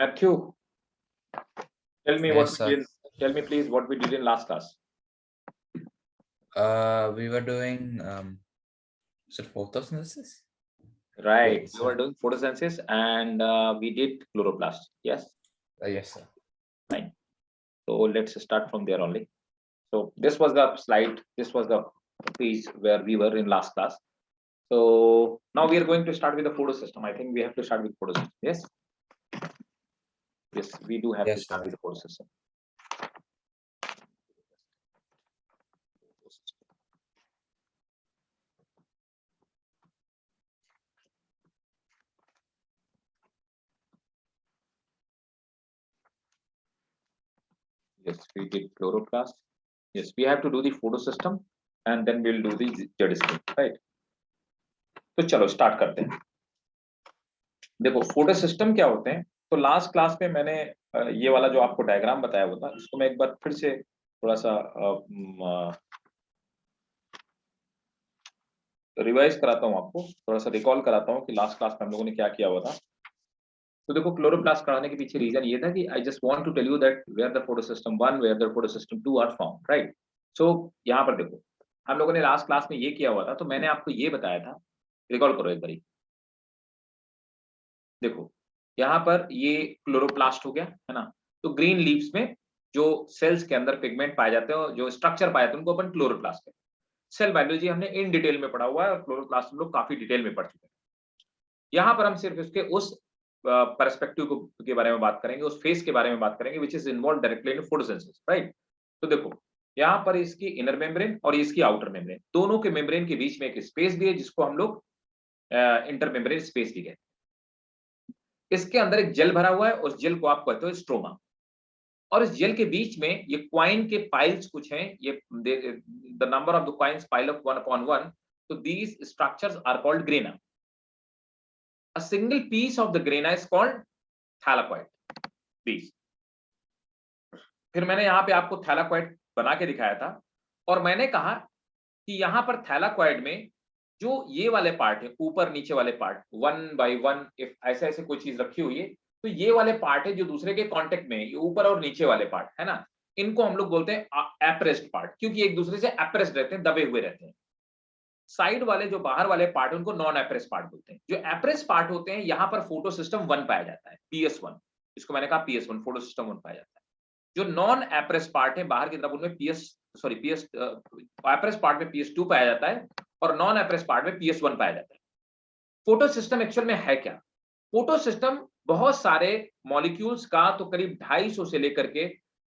Matthew, tell me what Yes, we sir. did. Tell me please what we did in last class. We were doing is it photosynthesis? Right. Yes, We were sir. doing photosynthesis and we did chloroplast. Yes. Yes, sir. Fine. So let's start from there only. So this was the slide. This was the piece where we were in last class. So now we are going to start with the photosystem. I think we have to start with photosystem. Yes. Yes, we do have to Yes, start sir. with the photosystem. Yes, we did chloroplast. Yes, we have to do the photosystem and then we'll do the Z skin, right? तो चलो start करते हैं. देखो photo system क्या होते हैं. तो last class में मैंने ये वाला जो आपको डायग्राम बताया हुआ था इसको मैं एक बार फिर से थोड़ा सा रिवाइज कराता हूँ आपको, थोड़ा सा रिकॉल कराता हूँ कि लास्ट क्लास में हम लोगों ने क्या किया हुआ था. तो देखो क्लोरोप्लास्ट कराने के पीछे रीजन ये था कि I just want to tell you that where the photosystem 1 where the photosystem 2 are found, right. So यहाँ पर देखो हम लोगों ने लास्ट क्लास में ये किया हुआ था, तो मैंने आपको ये बताया था, रिकॉल करो एक बार. देखो यहाँ पर ये क्लोरोप्लास्ट हो गया है ना. तो ग्रीन लीव्स में जो सेल्स के अंदर पिगमेंट पाए जाते हैं, जो स्ट्रक्चर पाए जाते हैं, उनको अपन क्लोरोप्लास्ट कहते हैं. सेल बायोलॉजी हमने इन डिटेल में पढ़ा हुआ है और क्लोरोप्लास्ट हम लोग काफी डिटेल में पढ़ चुके हैं. यहाँ पर हम सिर्फ उसके उस पर्सपेक्टिव के बारे में बात करेंगे, उस फेस के बारे में बात करेंगे which is involve directly in photosynthesis, right. तो देखो यहाँ पर इसकी इनर मेम्ब्रेन और इसकी आउटर मेम्ब्रेन, दोनों के मेम्ब्रेन के बीच में एक स्पेस भी है जिसको हम लोग इंटर मेम्ब्रेन स्पेस भी कहते हैं. इसके अंदर एक जेल भरा हुआ है, उस जेल को आप कहते हो स्ट्रोमा. और इस जेल के बीच में ये क्वाइन के पाइल्स कुछ हैं, ये the number of the coins pile of 1 upon 1. तो these structures are called grana. A single piece of the grana is called thylakoid piece. फिर मैंने यहाँ पे आपको थैलाकॉइड बना के दिखाया था और मैंने कहा कि यहाँ पर थैलाकॉइड में जो ये वाले पार्ट है, ऊपर नीचे वाले पार्ट 1 by 1 इफ ऐसे ऐसे कोई चीज रखी हुई है, तो ये वाले पार्ट है जो दूसरे के कांटेक्ट में है, ये ऊपर और नीचे वाले पार्ट है ना, इनको हम लोग बोलते हैं एप्रेस्ड पार्ट, क्योंकि एक दूसरे से एप्रेस्ड रहते हैं, दबे हुए रहते हैं. साइड वाले जो बाहर वाले पार्ट है उनको नॉन एप्रेस पार्ट बोलते हैं. जो एप्रेस पार्ट होते हैं यहाँ पर फोटो सिस्टम 1 पाया जाता है, PS1. इसको मैंने कहा PS1, फोटो सिस्टम 1 पाया जाता है. जो नॉन एप्रेस पार्ट है बाहर की तरफ, उनमें एप्रेस पार्ट में PS2 पाया जाता है और नॉन एप्रेस पार्ट में PS1 पाया जाता है. फोटो सिस्टम एक्चुअल में है क्या? फोटो सिस्टम बहुत सारे मॉलिक्यूल्स का, तो करीब 250 से लेकर के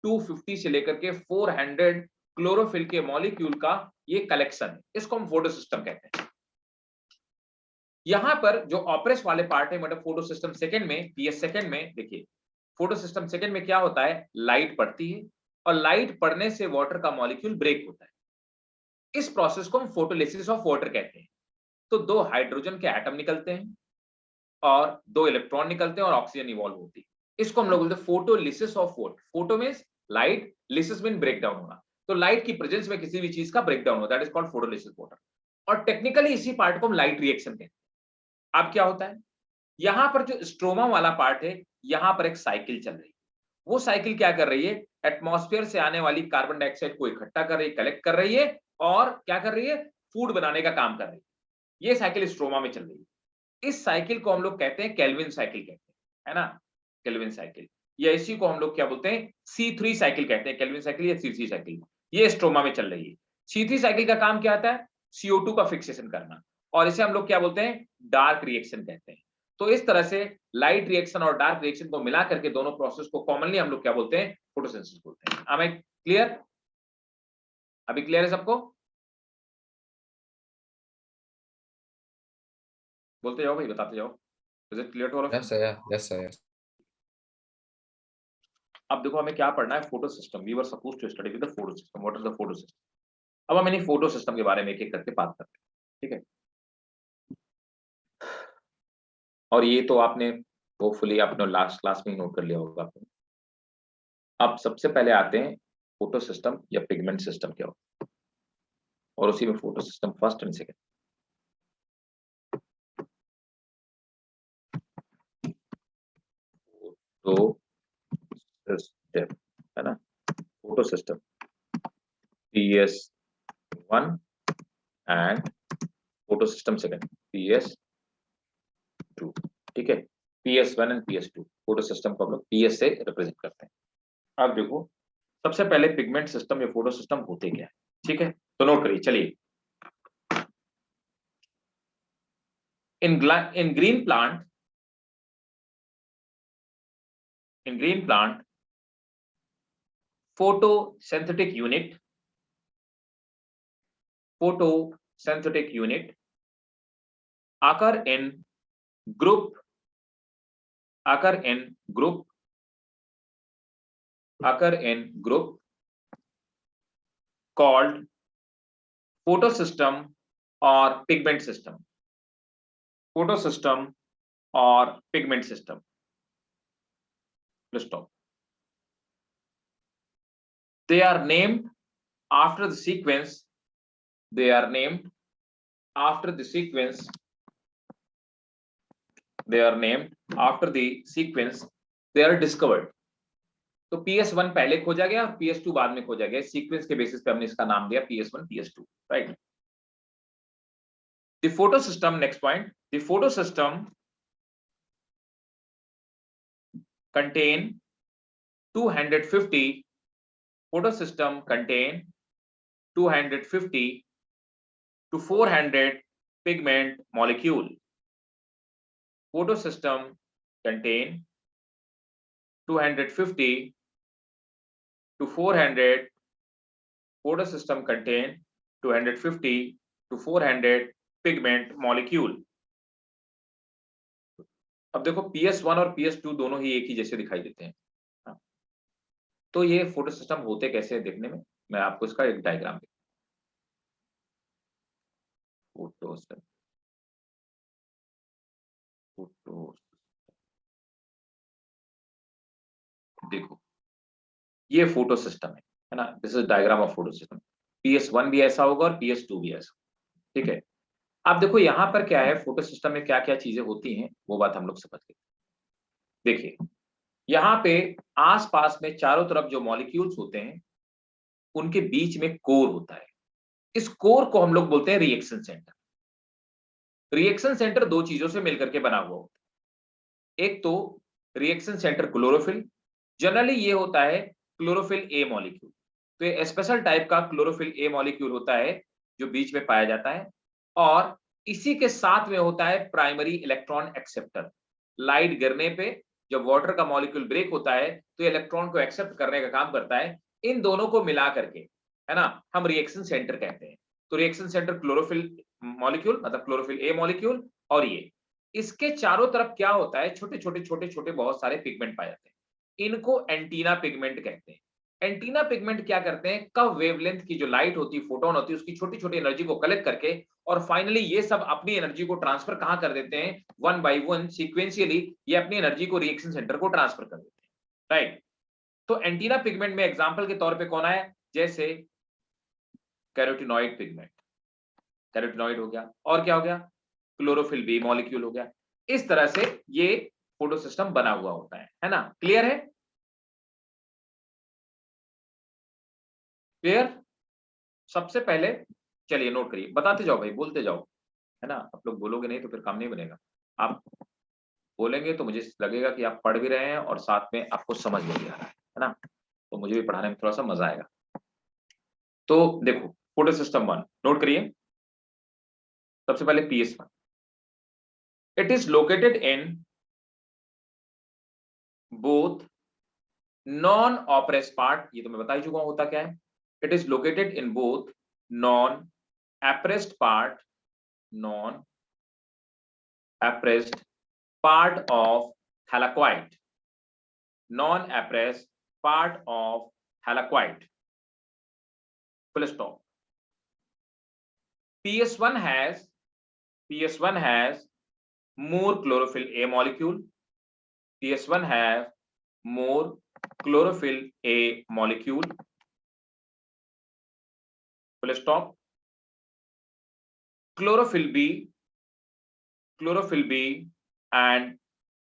250 से लेकर के 400 क्लोरोफिल के मॉलिक्यूल का ये कलेक्शन है. इसको हम फोटो सिस्टम कहते हैं. यहां पर जो ऑपरेस वाले पार्ट है, मतलब फोटो सिस्टम सेकंड में, PS सेकंड में, देखिए फोटो सिस्टम सेकंड में क्या होता है, लाइट पड़ती है और लाइट पड़ने से वाटर का मॉलिक्यूल ब्रेक होता है. इस प्रोसेस को हम फोटोलिसिस ऑफ वाटर कहते हैं. तो 2 हाइड्रोजन के एटम निकलते हैं और 2 इलेक्ट्रॉन निकलते हैं और ऑक्सीजन इवॉल्व होती है. इसको हम लोग बोलते हैं photolysis of water. Photo means light, lysis mean break down होना. तो लाइट की प्रेजेंस में किसी भी चीज का ब्रेक डाउन होता है, that is called photolysis water. और टेक्निकली इसी पार्ट को हम लाइट रिएक्शन कहते हैं. अब क्या होता है, यहां पर जो स्ट्रोमा वाला पार्ट है, यहां पर एक साइकिल चल रही है. वो साइकिल क्या कर रही है, एटमॉस्फेयर से आने वाली कार्बन डाइऑक्साइड को इकट्ठा कर रही है, कलेक्ट कर रही है और क्या कर रही है, फूड बनाने का काम कर रही है. ये साइकिल स्ट्रोमा में चल रही है. इस साइकिल को हम लोग कहते हैं केल्विन साइकिल कहते हैं, है ना, केल्विन साइकिल. या इसी को हम लोग क्या बोलते हैं, C3 साइकिल कहते हैं. केल्विन साइकिल या C3 साइकिल, ये स्ट्रोमा में चल रही है. C3 साइकिल का काम क्या आता है, CO2 का फिक्सेशन करना, और इसे हम लोग क्या बोलते हैं, डार्क रिएक्शन कहते हैं. तो इस तरह से लाइट रिएक्शन और डार्क रिएक्शन को मिला करके दोनों प्रोसेस को कॉमनली हम लोग क्या बोलते हैं, फोटोसिंथेसिस बोलते हैं. am I clear? अभी क्लियर है सबको? बोलते जाओ भाई, बताते जाओ. Is it clear to all of you? Yes, sir. Yeah. Yes, sir. Yes. अब देखो हमें क्या पढ़ना है, photo system. We were supposed to study with the photo system. What is the photo system? अब हम इन्हीं फोटो सिस्टम के बारे में एक एक करके बात करते हैं, ठीक है. और ये तो आपने होपफुली अपने लास्ट क्लास में ही नोट कर लिया होगा आपने. अब सबसे पहले आते हैं फोटो सिस्टम या पिगमेंट सिस्टम क्या होता है, और उसी में photo system first and second. System है ना, photo system PS1 and photo system second PS2। ठीक है, PS1 and PS2 photo system को हम लोग PS से रिप्रेजेंट करते हैं। अब देखो सबसे पहले पिगमेंट सिस्टम या फोटो सिस्टम होते क्या है, ठीक है, तो नोट करिए। चलिए, in green plant, photosynthetic unit occur in group called photosystem or pigment system. Photosystem or pigment system. Let's stop. They are named after the sequence. They are named after the sequence they are discovered. तो PS1 पहले खोजा गया और PS2 बाद में खोजा गया। Sequence के बेसिस पे हमने इसका नाम दिया PS1 PS2, right. The photosystem, next point, the photosystem contain 250 to 400 pigment molecule. Photosystem contain 250 to 400 photosystem contain 250 to 400 pigment molecule. अब देखो PS1 और PS2 दोनों ही एक ही जैसे दिखाई देते हैं, तो ये फोटो सिस्टम होते कैसे हैं देखने में, मैं आपको इसका एक डायग्राम फोटो देखो, ये फोटो सिस्टम है ना, this is diagram of photo system. PS1 भी ऐसा होगा और PS2 भी ऐसा, ठीक है। अब देखो यहाँ पर क्या है, फोटो सिस्टम में क्या क्या चीजें होती हैं वो बात हम लोग समझ गए। देखिए यहाँ पे आसपास में चारों तरफ जो मॉलिक्यूल्स होते हैं उनके बीच में कोर होता है। इस कोर को हम लोग बोलते हैं रिएक्शन सेंटर। रिएक्शन सेंटर दो चीजों से मिलकर के बना हुआ होता है। एक तो रिएक्शन सेंटर क्लोरोफिल, जनरली ये होता है क्लोरोफिल ए मॉलिक्यूल। तो ये स्पेशल टाइप का क्लोरोफिल ए मॉलिक्यूल होता है जो बीच में पाया जाता है, और इसी के साथ में होता है प्राइमरी इलेक्ट्रॉन एक्सेप्टर। लाइट गिरने पे जब वाटर का मॉलिक्यूल ब्रेक होता है तो इलेक्ट्रॉन को एक्सेप्ट करने का काम करता है। इन दोनों को मिला करके, है ना, हम रिएक्शन सेंटर कहते हैं। तो रिएक्शन सेंटर क्लोरोफिल मॉलिक्यूल मतलब क्लोरोफिल ए मॉलिक्यूल, और ये इसके चारों तरफ क्या होता है, छोटे छोटे बहुत सारे पिगमेंट पाए जाते हैं। इनको एंटीना पिगमेंट कहते हैं। एंटीना पिगमेंट क्या करते हैं, कम वेवलेंथ की जो लाइट होती है, फोटोन होती है, उसकी छोटी छोटी एनर्जी को कलेक्ट करके और फाइनली ये सब अपनी एनर्जी को ट्रांसफर कहां कर देते हैं, वन बाय वन सीक्वेंशियली ये अपनी एनर्जी को रिएक्शन सेंटर को ट्रांसफर कर देते हैं, राइट। तो एंटीना पिगमेंट में एग्जांपल के तौर पे कौन है, जैसे कैरोटिनॉइड पिगमेंट, कैरोटिनॉइड हो गया, और क्या हो गया, क्लोरोफिल बी मॉलिक्यूल हो गया। इस तरह से ये फोटो सिस्टम बना हुआ होता है ना। क्लियर है? क्लियर? सबसे पहले चलिए नोट करिए, बताते जाओ भाई, बोलते जाओ, है ना। आप लोग बोलोगे नहीं तो फिर काम नहीं बनेगा। आप बोलेंगे तो मुझे लगेगा कि आप पढ़ भी रहे हैं और साथ में आपको समझ में भी आ रहा है ना, तो मुझे भी पढ़ाने में थोड़ा सा मजा आएगा। तो देखो फोटो सिस्टम 1 नोट करिए। सबसे पहले PS1, it is located in both non oppress part, ये तो मैं बता ही चुका हूं होता क्या है। It is located in both non appressed part, non appraised part of halakoid, non appraised part of halakoid, full stop. PS1 has more chlorophyll A molecule. PS1 has more chlorophyll A molecule, full stop. Chlorophyll B and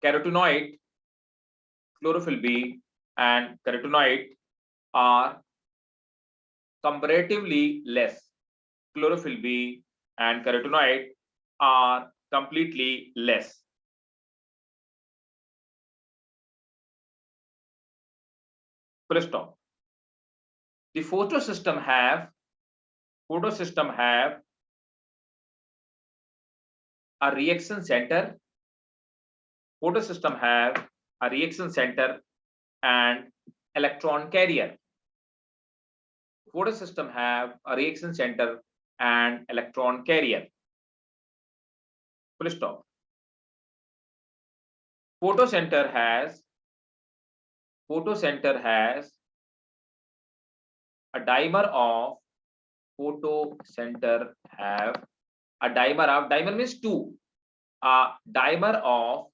carotenoid chlorophyll B and carotenoid are comparatively less. Chlorophyll B and carotenoid are completely less. Full stop. The photosystem have a reaction center. Photosystem have a reaction center and electron carrier. Photosystem have a reaction center and electron carrier. Full stop. Photocenter has a dimer of dimer means two. A dimer of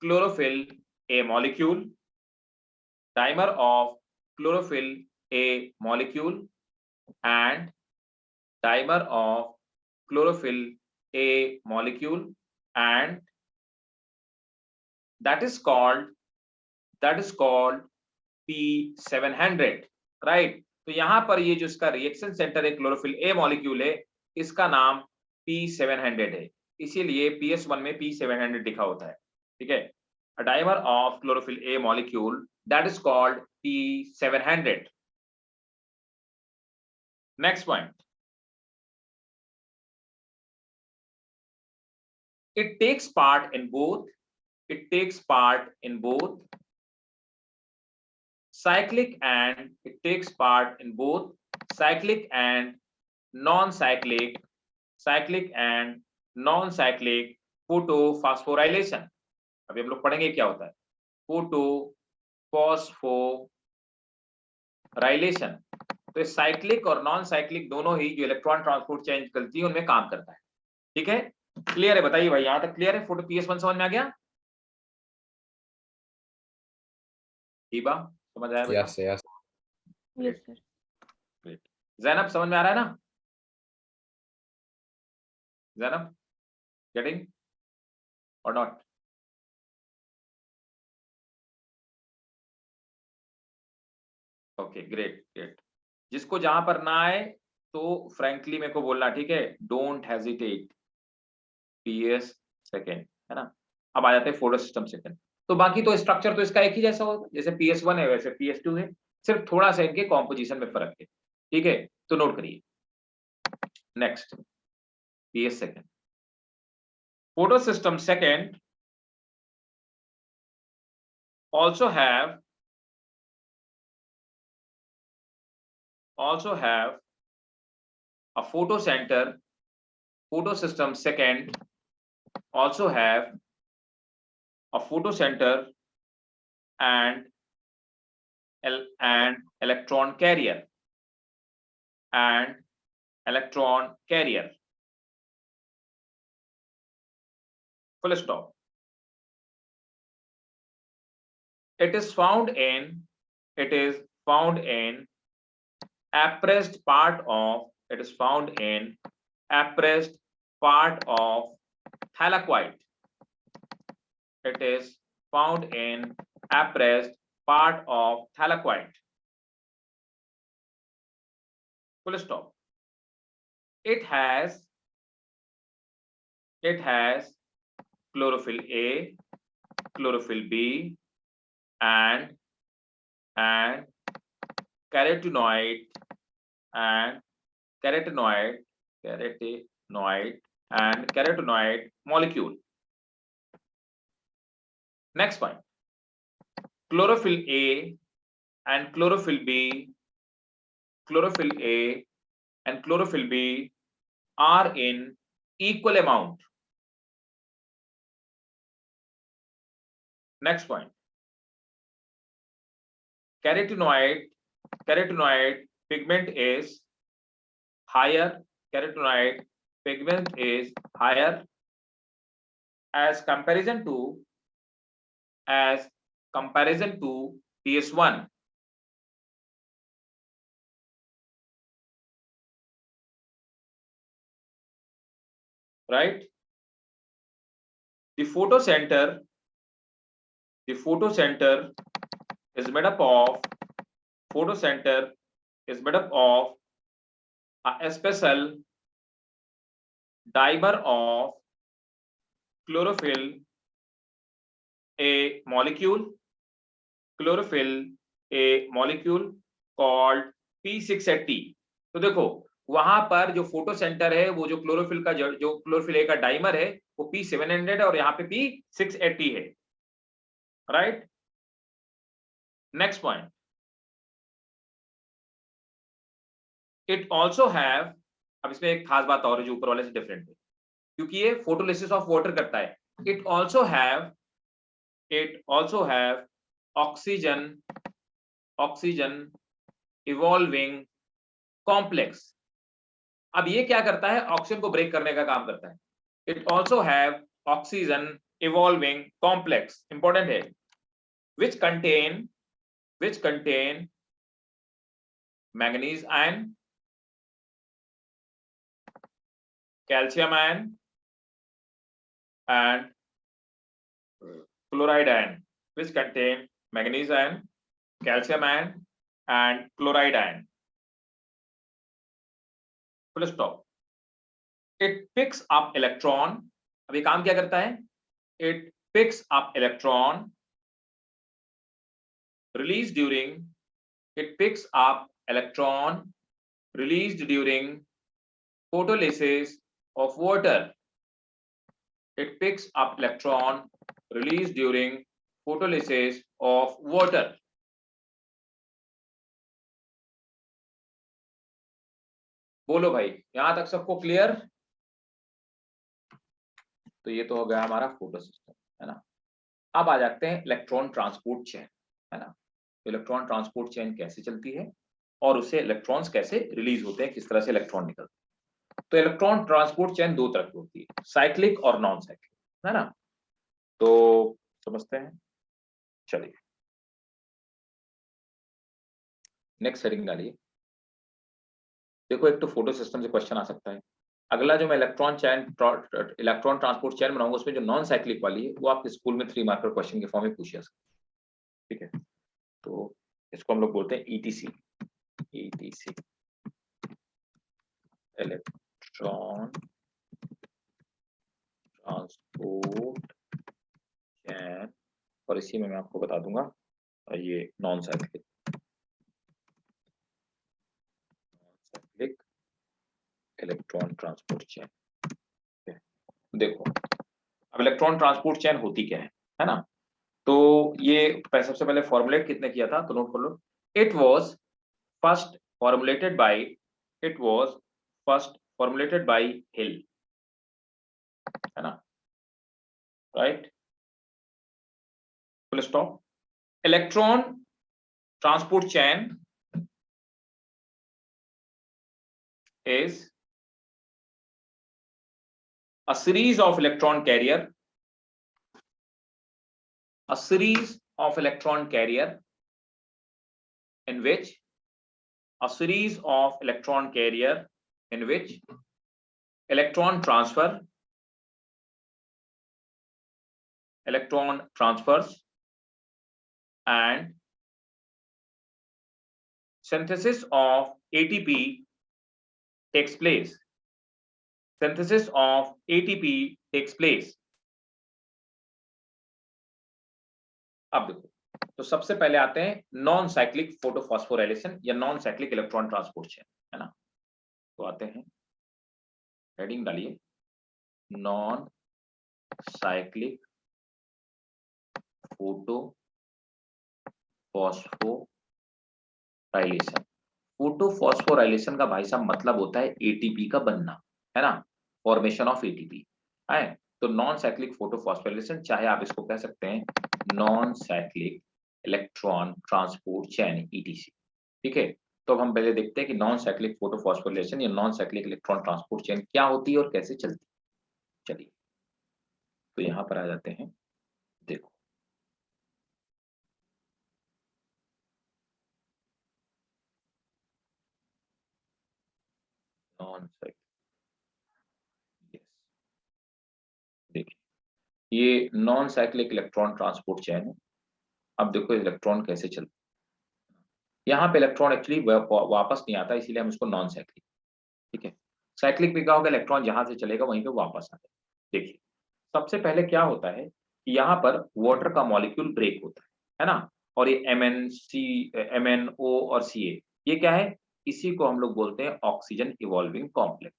chlorophyll A molecule, dimer of chlorophyll A molecule, and dimer of chlorophyll A molecule, and that is called P700, right. तो यहां पर ये जो इसका reaction centre है chlorophyll A molecule है, इसका नाम P700 है, इसीलिए PS1 में P700 लिखा होता है, ठीक है। A dimer of chlorophyll A molecule that is called P700. Next point, it takes part in both cyclic and non-cyclic photophosphorylation. अभी हम लोग पढ़ेंगे क्या होता है फोटोफॉस्फोराइलेशन। तो साइक्लिक और नॉन साइक्लिक दोनों ही जो इलेक्ट्रॉन ट्रांसपोर्ट चेंज करती है उनमें काम करता है, ठीक है। क्लियर है, बताइए भाई, यहां तक क्लियर है? फोटो PS1 समझ में आ गया? हीबा समझ आया बेटा? Yes, yes. Yes, sir. Great. Zainab समझ में आ रहा है ना? जैनब गेटिंग और नॉट? Okay, great. जिसको जहां पर ना आए तो फ्रैंकली मेरे को बोलना, ठीक है। Don't hesitate. PS सेकेंड है ना। अब आ जाते हैं फोटो सिस्टम सेकेंड। तो बाकी तो स्ट्रक्चर तो इसका एक ही जैसा होगा, जैसे PS1 है वैसे PS2 है, सिर्फ थोड़ा सा इनके कॉम्पोजिशन में फर्क है, ठीक है। तो नोट करिए। Next, PS second, photo system second also have a photocenter. Photosystem second also have a photocenter and electron carrier full stop. It is found in appraised part of thylakoid. It is found in appraised part of thylakoid. Full stop. It has chlorophyll A, chlorophyll B, and carotenoid molecule. Next point, chlorophyll A and chlorophyll B are in equal amount. Next point, carotenoid pigment is higher. As comparison to PS1. Right? The photocenter The photocenter is made up of a special dimer of chlorophyll, a molecule called P680। तो देखो वहां पर जो photo centre है वो जो chlorophyll का जो क्लोरोफिल ए का डाइमर है वो P700 है और यहाँ पे P680 है, right. Next point, it also have, अब इसमें एक खास बात और है जो ऊपर वाले से डिफरेंट है, क्योंकि ये फोटोलिसिस ऑफ वाटर करता है। It also have oxygen evolving complex. अब ये क्या करता है, ऑक्सीजन को ब्रेक करने का काम करता है। It also have oxygen evolving complex, important है, which contain manganese ion, calcium ion and chloride ion, which contain manganese ion, calcium ion and chloride ion, full stop। it picks up electron, अब ये काम क्या करता है, it picks up electron released during photolysis of water। It picks up electron released during photolysis of water। बोलो भाई, यहां तक सबको क्लियर? तो ये तो हो गया हमारा फोटो सिस्टम, है ना। अब आ जाते हैं इलेक्ट्रॉन ट्रांसपोर्ट चेन, है ना। इलेक्ट्रॉन ट्रांसपोर्ट चेन कैसे चलती है और उससे इलेक्ट्रॉन्स कैसे रिलीज होते हैं, किस तरह से इलेक्ट्रॉन निकलते हैं। तो इलेक्ट्रॉन ट्रांसपोर्ट चेन दो तरह की होती है, साइक्लिक और नॉन साइक्लिक, है ना। तो समझते हैं, चलिए नेक्स्ट हेडिंग डालिए। देखो एक तो फोटो सिस्टम से क्वेश्चन आ सकता है। अगला जो मैं इलेक्ट्रॉन ट्रांसपोर्ट चेन बनाऊंगा उसमें जो नॉन साइक्लिक वाली है वो आपके स्कूल में 3 मार्कर क्वेश्चन के फॉर्म में पूछा जा सकता है, ठीक है। तो इसको हम लोग बोलते हैं ईटीसी, इलेक्ट्रॉन ट्रांसपोर्ट चेन, और इसी में मैं आपको बता दूंगा ये non cyclic electron transport chain. देखो अब इलेक्ट्रॉन ट्रांसपोर्ट चेन होती क्या है ना। तो ये सबसे पहले फॉर्मुलेट कितने किया था, तो नोट कर लो। It was first formulated by Hill, है ना, right, full stop. Electron transport chain is a series of electron carrier in which electron transfers and synthesis of ATP takes place। अब देखो, तो सबसे पहले आते हैं नॉन साइक्लिक फोटोफॉस्फोराइलेशन या non cyclic electron transport chain, है ना। तो आते हैं, हेडिंग डालिए, नॉन साइक्लिक फोटोफॉस्फोराइलेशन का भाई साहब मतलब होता है एटीपी का बनना, है ना, फॉर्मेशन ऑफ एटीपी है। तो नॉन साइक्लिक फोटोफॉस्फोराइलेशन, चाहे आप इसको कह सकते हैं non cyclic electron transport chain etc, ठीक है। तो अब हम पहले देखते हैं कि नॉन साइक्लिक फोटोफॉस्फोराइलेशन या non cyclic electron transport chain क्या होती है और कैसे चलती है। चलिए तो यहां पर आ जाते हैं, देखो नॉन साइक्लिक, देखिए ये non cyclic electron transport chain है, अब देखो इलेक्ट्रॉन कैसे चलता है। यहाँ पे इलेक्ट्रॉन एक्चुअली वापस नहीं आता, इसीलिए हम इसको नॉन साइक्लिक, ठीक है। साइक्लिक में क्या होगा, इलेक्ट्रॉन जहां से चलेगा वहीं पे वापस आ जाएगा। देखिए सबसे पहले क्या होता है कि यहाँ पर वाटर का मॉलिक्यूल ब्रेक होता है ना, और ये MnO और Ca, ये क्या है, इसी को हम लोग बोलते हैं ऑक्सीजन इवॉल्विंग कॉम्प्लेक्स।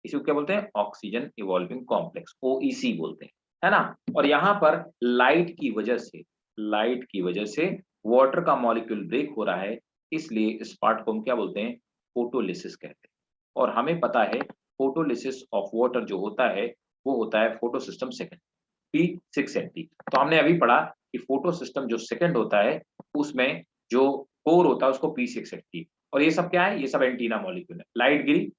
इसी को क्या बोलते हैं, ऑक्सीजन इवॉल्विंग कॉम्प्लेक्स, OEC बोलते हैं, है ना। और यहाँ पर लाइट की वजह से वाटर का मॉलिक्यूल ब्रेक हो रहा है, इसलिए इस पार्ट को हम क्या बोलते हैं, फोटोलिसिस कहते हैं। और हमें पता है फोटोलिसिस ऑफ वाटर जो होता है वो होता है फोटो सिस्टम सेकंड, P680। तो हमने अभी पढ़ा कि फोटो सिस्टम जो सेकंड होता है उसमें जो कोर होता है उसको P680, और ये सब क्या है, ये सब एंटीना मॉलिक्यूल है। लाइट गिरी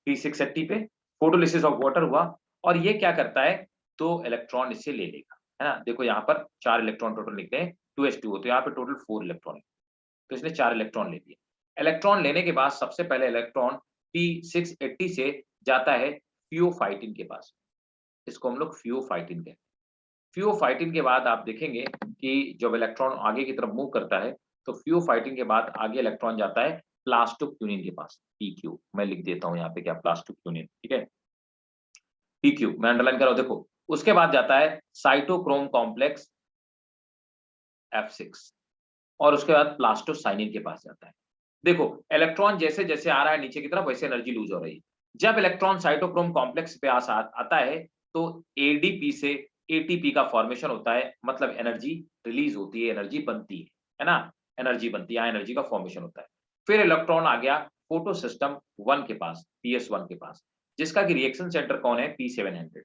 P680 पे, फोटोलिसिस ऑफ वाटर हुआ, और ये क्या करता है, 2 इलेक्ट्रॉन इससे ले लेगा, है ना। देखो यहाँ पर 4 इलेक्ट्रॉन टोटल निकले हैं, 2s2, तो यहाँ पे टोटल 4 इलेक्ट्रॉन है, तो इसने 4 इलेक्ट्रॉन ले लिए। इलेक्ट्रॉन लेने के बाद सबसे पहले इलेक्ट्रॉन P680 से जाता है फियोफाइटिन के पास, इसको हम लोग फियोफाइटिन कहते हैं। फियोफाइटिन के बाद आप देखेंगे कि जब इलेक्ट्रॉन आगे की तरफ मूव करता है, तो फियोफाइटिन के बाद आगे इलेक्ट्रॉन जाता है प्लास्टोक्यूनिन के पास, PQ। मैं लिख देता हूँ यहाँ पे क्या, प्लास्टोक्यूनिन, ठीक है, PQ मैं अंडरलाइन कर रहा हूँ, देखो। उसके बाद जाता है साइटोक्रोम कॉम्प्लेक्स F6, और उसके बाद प्लास्टोसाइनिन के पास जाता है। देखो इलेक्ट्रॉन जैसे जैसे आ रहा है नीचे की तरफ, वैसे एनर्जी लूज हो रही है। जब इलेक्ट्रॉन साइटोक्रोम कॉम्प्लेक्स पे आता है, तो ADP से ATP का फॉर्मेशन होता है, मतलब एनर्जी रिलीज होती है, एनर्जी बनती है ना, एनर्जी बनती है, एनर्जी का फॉर्मेशन होता है। फिर इलेक्ट्रॉन आ गया फोटो सिस्टम 1 के पास, PS1 के पास, जिसका कि रिएक्शन सेंटर कौन है, P700।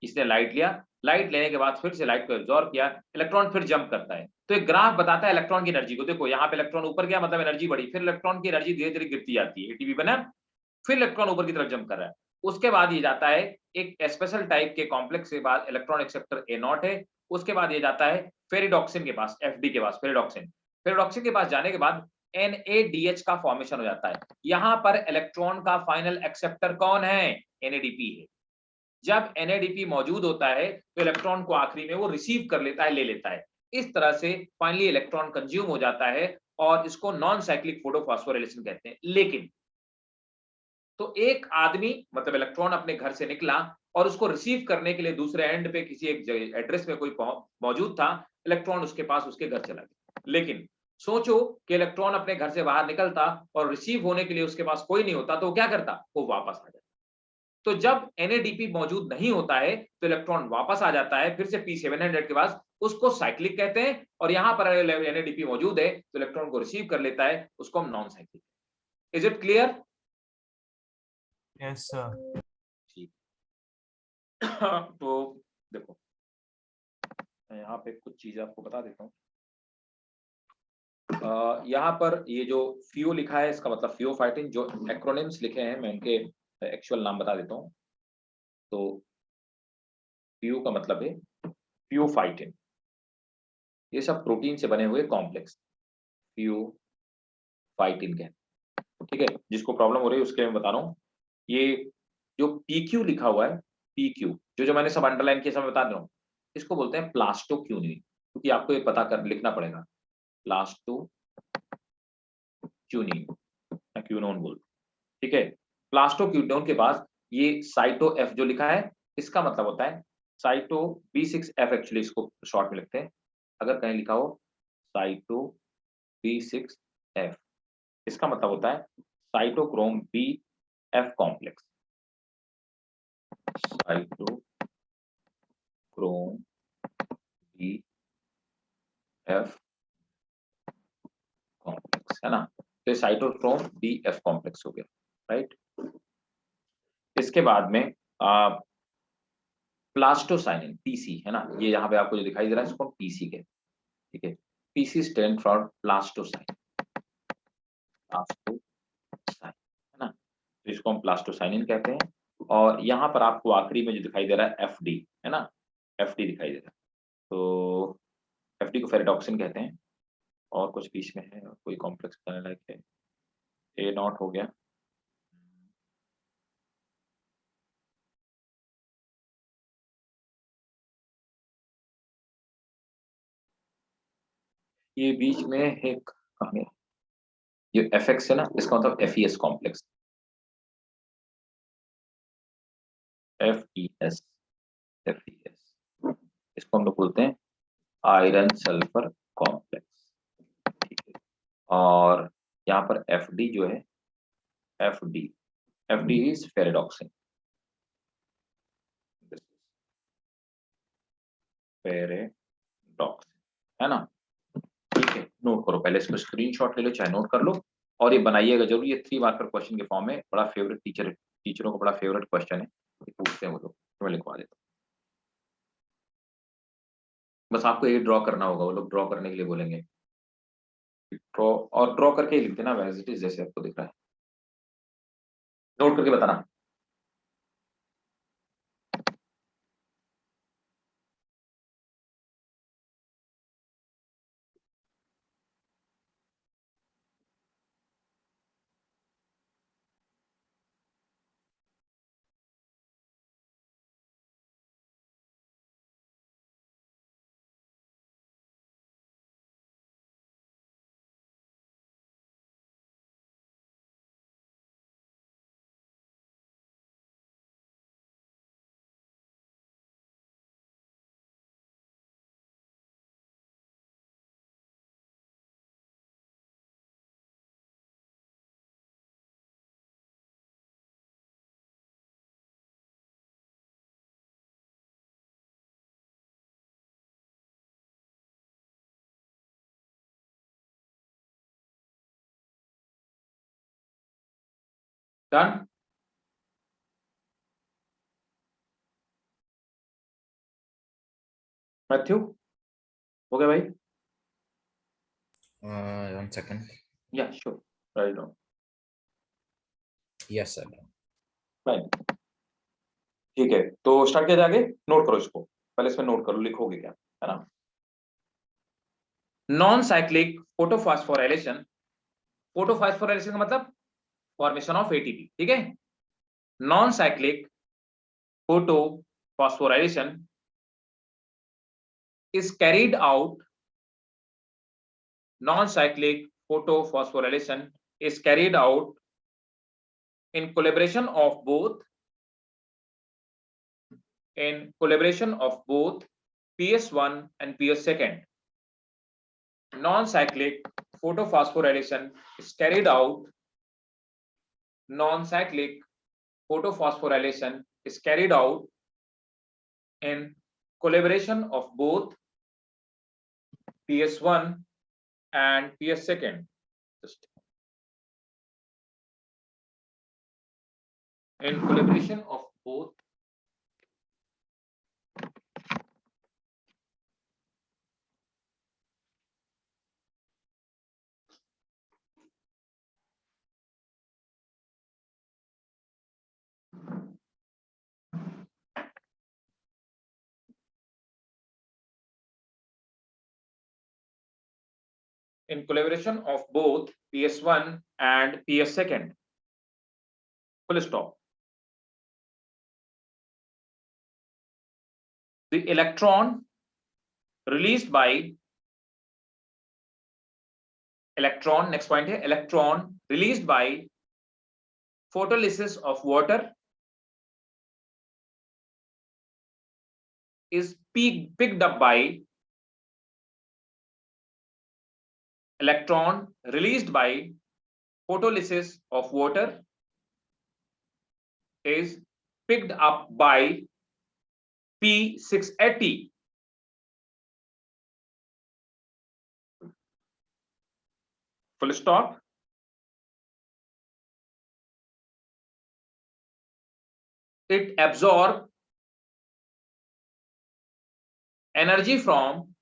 इसने लाइट लिया, लाइट लेने के बाद फिर से लाइट को एब्जॉर्ब किया, इलेक्ट्रॉन फिर जंप करता है। तो एक ग्राफ बताता है इलेक्ट्रॉन की एनर्जी को। देखो यहाँ पे इलेक्ट्रॉन ऊपर गया, मतलब एनर्जी बढ़ी, फिर इलेक्ट्रॉन की एनर्जी धीरे धीरे गिरती जाती है, ATP बना, फिर इलेक्ट्रॉन ऊपर की तरफ जंप कर रहा है। उसके बाद ये जाता है एक स्पेशल टाइप के कॉम्प्लेक्स के बाद, इलेक्ट्रॉन एक्सेप्टर A0 है। उसके बाद ये जाता है फेरिडॉक्सिन के पास, FD के पास, फेरिडॉक्सिन। फेरिडॉक्सिन के पास जाने के बाद NADH का फॉर्मेशन हो जाता है। यहाँ पर इलेक्ट्रॉन का फाइनल एक्सेप्टर कौन है, NADP है। जब NADP मौजूद होता है तो इलेक्ट्रॉन को आखिरी में वो रिसीव कर लेता है, ले लेता है। इस तरह से फाइनली इलेक्ट्रॉन कंज्यूम हो जाता है, और इसको नॉन साइक्लिक फोटोफॉस्फोराइलेशन कहते हैं। लेकिन तो एक आदमी, मतलब इलेक्ट्रॉन अपने घर से निकला और उसको रिसीव करने के लिए दूसरे एंड पे किसी एक एड्रेस में कोई मौजूद था, इलेक्ट्रॉन उसके पास उसके घर चला गया। लेकिन सोचो कि इलेक्ट्रॉन अपने घर से बाहर निकलता और रिसीव होने के लिए उसके पास कोई नहीं होता, तो वो क्या करता, वो वापस आ जाता। तो जब NADP मौजूद नहीं होता है तो इलेक्ट्रॉन वापस आ जाता है फिर से P700 के पास, उसको साइक्लिक कहते हैं। और यहां पर NADP मौजूद है तो इलेक्ट्रॉन को रिसीव कर लेता है, उसको हम non cyclic. Is it clear? Yes sir. ठीक। तो देखो मैं यहाँ पे कुछ चीजें आपको बता देता हूँ। यहाँ पर ये जो फियो लिखा है इसका मतलब फियोफाइटिन, जो एक्रोनिम्स लिखे हैं मैं उनके एक्चुअल नाम बता देता हूँ। तो फियो का मतलब है फियोफाइटिन, ये सब प्रोटीन से बने हुए कॉम्प्लेक्स फियोफाइटिन के, ठीक है। जिसको प्रॉब्लम हो रही है उसके मैं बता रहा हूँ। ये जो PQ लिखा हुआ है, PQ जो जो मैंने सब अंडरलाइन किया सब मैं बता दे रहा हूँ, इसको बोलते हैं प्लास्टोक्यूनिन, क्योंकि आपको ये पता कर लिखना पड़ेगा, प्लास्टोक्यूनिन, क्यूनोन बोलते, ठीक है। प्लास्टोक्यूनोन के पास ये साइटो F जो लिखा है, इसका मतलब होता है साइटो B6F, एक्चुअली इसको शॉर्ट में लिखते हैं। अगर कहीं लिखा हो साइटो B6F, इसका मतलब होता है cytochrome BF complex, cytochrome BF complex, है ना। तो साइटोक्रोम BF कॉम्प्लेक्स हो गया, राइट। इसके बाद में प्लास्टोसाइनिन, PC, है ना, ये यहाँ पे आपको जो दिखाई दे रहा है इसको PC के, ठीक है। PC स्टैंड फॉर प्लास्टोसाइन, प्लास्टोसाइन, है ना। तो इसको हम प्लास्टोसाइनिन कहते हैं। और यहाँ पर आपको आखिरी में जो दिखाई दे रहा है FD, है ना, FD दिखाई दे रहा है। तो FD को फेरिडॉक्सिन कहते हैं। और कुछ बीच में है, और कोई कॉम्प्लेक्स बनाने लायक है, A0 हो गया। ये बीच में एक कहाँ गया? ये FX है ना, इसका मतलब FES कॉम्प्लेक्स, FES, FES, इसको हम लोग बोलते हैं आयरन सल्फर कॉम्प्लेक्स, ठीक है। और यहाँ पर FD जो है, FD इज फेरेडॉक्सिन, फेरेडॉक्सिन, है ना, ठीक है। नोट करो, पहले इसको स्क्रीनशॉट ले लो, चाहे नोट कर लो, और ये बनाइएगा जरूर, ये 3 मार्कर क्वेश्चन के फॉर्म में, बड़ा फेवरेट टीचरों का बड़ा फेवरेट क्वेश्चन है, ये पूछते हैं वो लोग, तो मैं लिखवा देता हूँ। बस आपको ये ड्रॉ करना होगा, वो लोग ड्रॉ करने के लिए बोलेंगे, ड्रॉ, और ड्रॉ करके ही लिख देना एज इट इज, जैसे आपको दिख रहा है, नोट करके बताना। डन। मैथ्यू, हो गया भाई? 1 second. या sure, write down, Yes, sir. Fine, ठीक है। तो स्टार्ट किया जाए आगे, नोट करो इसको, पहले इसमें नोट करो, लिखोगे क्या, है ना। नॉन साइक्लिक फोटोफॉस्फोराइलेशन, फोटोफॉस्फोराइलेशन का मतलब फॉर्मेशन ऑफ ATP, ठीक है। Non cyclic photophosphorylation is carried out, non-cyclic photophosphorylation is carried out in collaboration of both PS1 and PS2. Non-cyclic photophosphorylation is carried out, non-cyclic photophosphorylation is carried out in collaboration of both PS1 and PS2. Just in collaboration of both PS1 and PS2. Full stop. The electron released by next point here, electron released by photolysis of water is picked up by electron released by photolysis of water is picked up by P680. Full stop. It absorbs energy from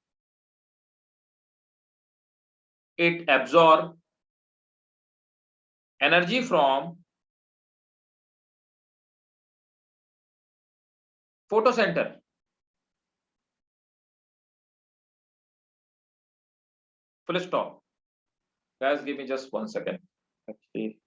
photocenter. Full stop. Guys, give me just 1 second. Actually,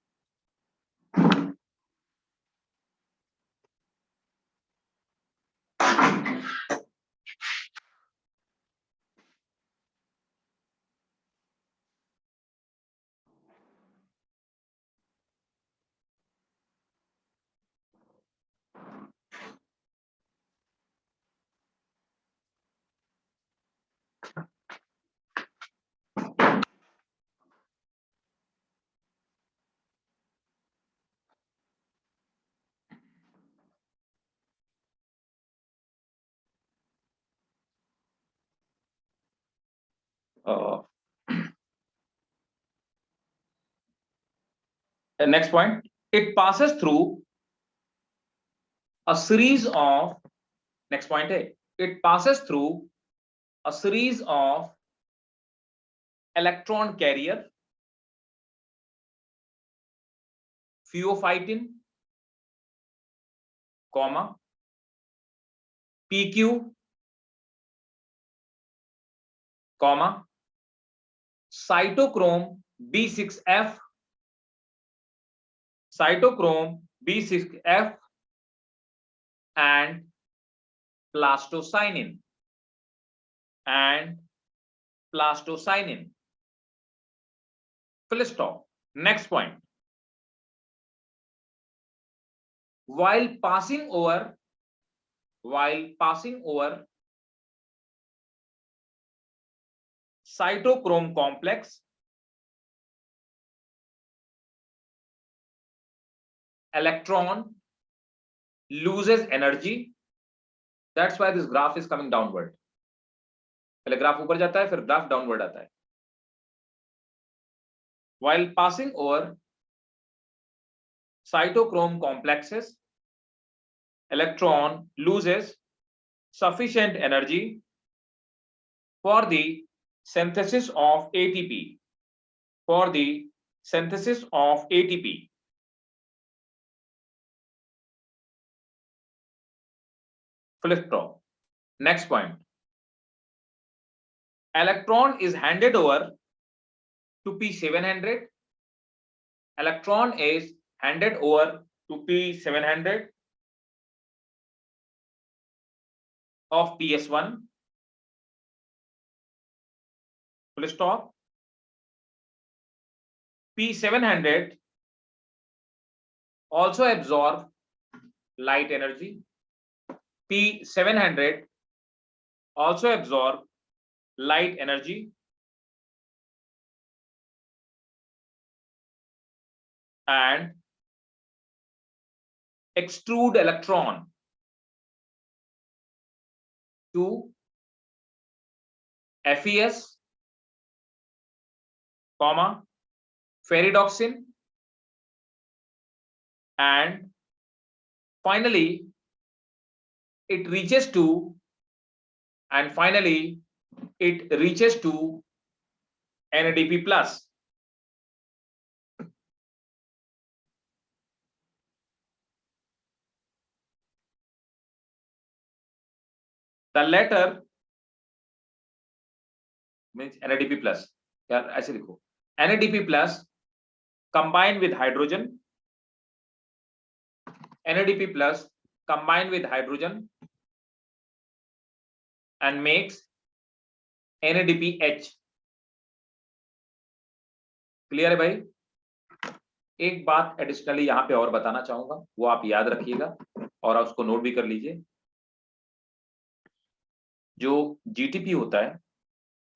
next point, it passes through a series of, next point है, it passes through a series of electron carrier, pheophytin, comma, PQ, comma, cytochrome B6F, cytochrome B6F, and plastocyanin, full stop. Next point, while passing over cytochrome complex, electron loses energy. That's why this graph is coming downward. पहले graph ऊपर जाता है, फिर graph downward आता है. While passing over cytochrome complexes, electron loses sufficient energy for the synthesis of ATP. Flip top. Next point. Electron is handed over to P700. Electron is handed over to P700 of PS1. Full stop. P700 also absorb light energy. P700 also absorb light energy and extrude electron to FES, comma, ferredoxin, and finally it reaches to NADP plus. The latter means NADP plus. यार ऐसे लिखो, NADP plus combined with hydrogen, NADP plus combined with hydrogen and makes NADPH. Clear है भाई? एक बात additionally यहां पे और बताना चाहूंगा, वो आप याद रखिएगा और आप उसको नोट भी कर लीजिए. जो GTP होता है,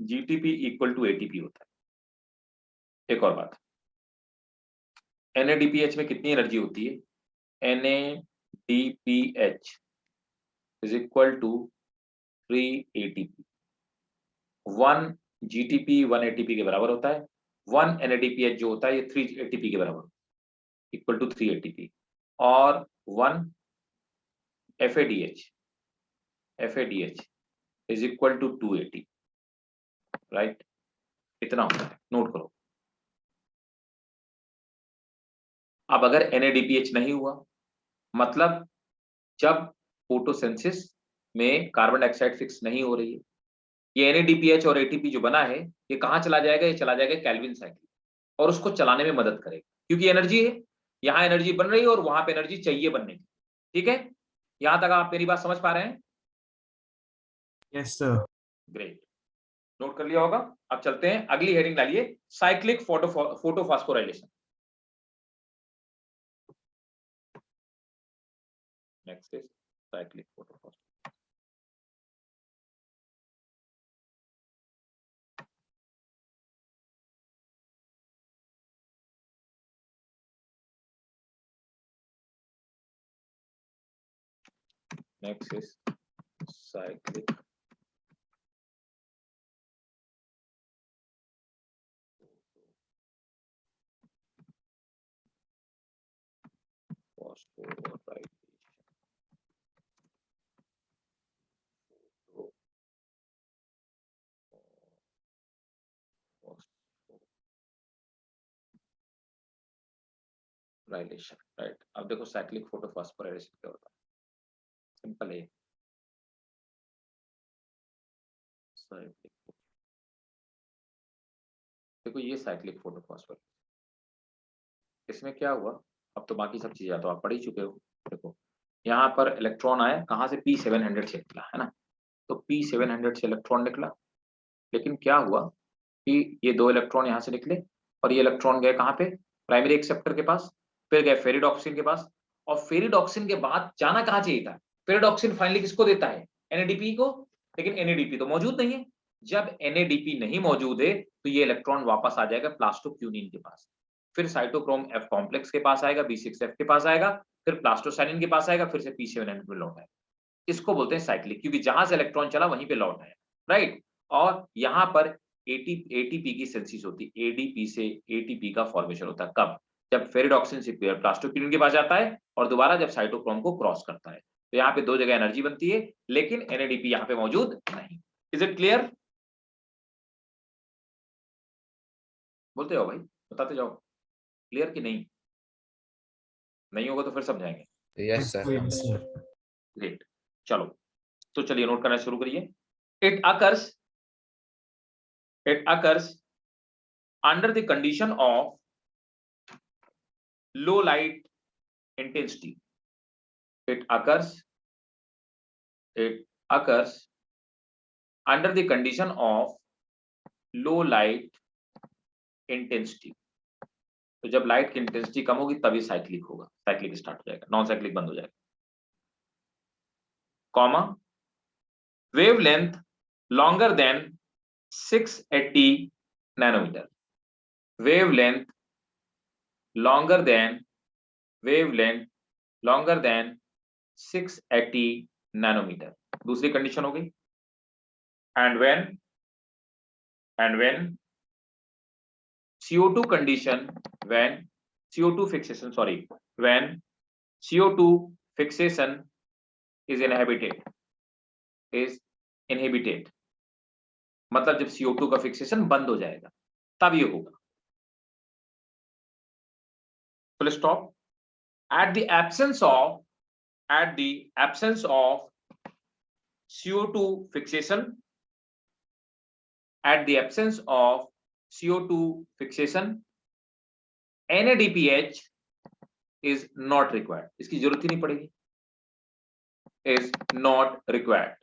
GTP इक्वल टू ATP होता है. एक और बात, NADPH में कितनी एनर्जी होती है? NADPH is equal to 3 ATP. 1 GTP 1 ATP के बराबर होता है. 1 NADPH जो होता है ये 3 ATP के बराबर, इक्वल टू 3 ATP. और 1 FADH is equal to 2 ATP. Right, इतना होता है, नोट करो. अब अगर NADPH नहीं हुआ, मतलब जब फोटोसिंथेसिस में कार्बन डाइऑक्साइड फिक्स नहीं हो रही है, ये NADPH और ATP जो बना है ये कहां चला जाएगा? ये चला जाएगा केल्विन साइकिल और उसको चलाने में मदद करेगा, क्योंकि एनर्जी है, यहां एनर्जी बन रही है और वहां पे एनर्जी चाहिए बनने की. ठीक है, यहां तक आप मेरी बात समझ पा रहे हैं? Yes sir. ग्रेट, नोट कर लिया होगा. अब चलते हैं, अगली हेडिंग डालिए, cyclic photophosphorylation. Next is cyclic photophosphorylation. Next is cyclic phosphorylation, right. अब देखो साइक्लिक फोटोफॉस्फोराइलेशन क्या होता है, सिंपल है। देखो ये साइक्लिक फोटोफॉस्फोराइलेशन, इसमें क्या हुआ, अब तो बाकी सब चीजें तो आप पढ़ ही चुके हो। देखो यहाँ पर इलेक्ट्रॉन आया कहाँ से, P700 से निकला है ना, तो P700 से इलेक्ट्रॉन निकला, लेकिन क्या हुआ कि ये दो इलेक्ट्रॉन यहाँ से निकले और ये इलेक्ट्रॉन गए कहाँ पे, प्राइमरी एक्सेप्टर के पास, फिर गए फेरिडॉक्सिन के पास, और फेरिडॉक्सिन के बाद जाना कहाँ चाहिए था, फेरिडॉक्सिन फाइनली किसको देता है, NADP को, लेकिन NADP तो मौजूद नहीं है। जब NADP नहीं मौजूद है तो ये इलेक्ट्रॉन वापस आ जाएगा प्लास्टोक्यूनिन के पास, फिर साइटोक्रोम F कॉम्प्लेक्स के पास आएगा, B6F के पास आएगा, फिर प्लास्टोसाइनिन के पास आएगा, फिर से P700 में लौट आएगा। इसको बोलते हैं साइक्लिक, क्योंकि जहां से इलेक्ट्रॉन चला वहीं पे लौट आया, राइट। और यहाँ पर ATP की सिंथेसिस होती है, ADP से ATP का फॉर्मेशन होता है, कब, जब फेरिडॉक्सिन से प्लास्टोक्यूनिन के पास जाता है और दोबारा जब साइटोक्रोम को क्रॉस करता है, तो यहाँ पे दो जगह एनर्जी बनती है, लेकिन NADP यहाँ पे मौजूद नहीं। Is it clear? बोलते जाओ भाई, बताते जाओ, क्लियर कि नहीं? नहीं होगा तो फिर समझाएंगे। Yes, sir. Yes, sir. Great, चलो तो चलिए नोट करना शुरू करिए। It occurs under the condition of low light intensity. It occurs under the condition of low light intensity. तो जब लाइट की इंटेंसिटी कम होगी तभी साइक्लिक होगा, साइक्लिक स्टार्ट हो जाएगा, नॉन साइक्लिक बंद हो जाएगा। Comma, wavelength longer than 680 nanometer. Wavelength longer than 680 nanometer. दूसरी कंडीशन हो गई। And when CO2 condition, when CO2 fixation is inhibited, मतलब जब CO2 का फिक्सेशन बंद हो जाएगा तब ये होगा। Full stop. At the absence of CO2 fixation, NADPH is not required. इसकी जरूरत ही नहीं पड़ेगी, is not required.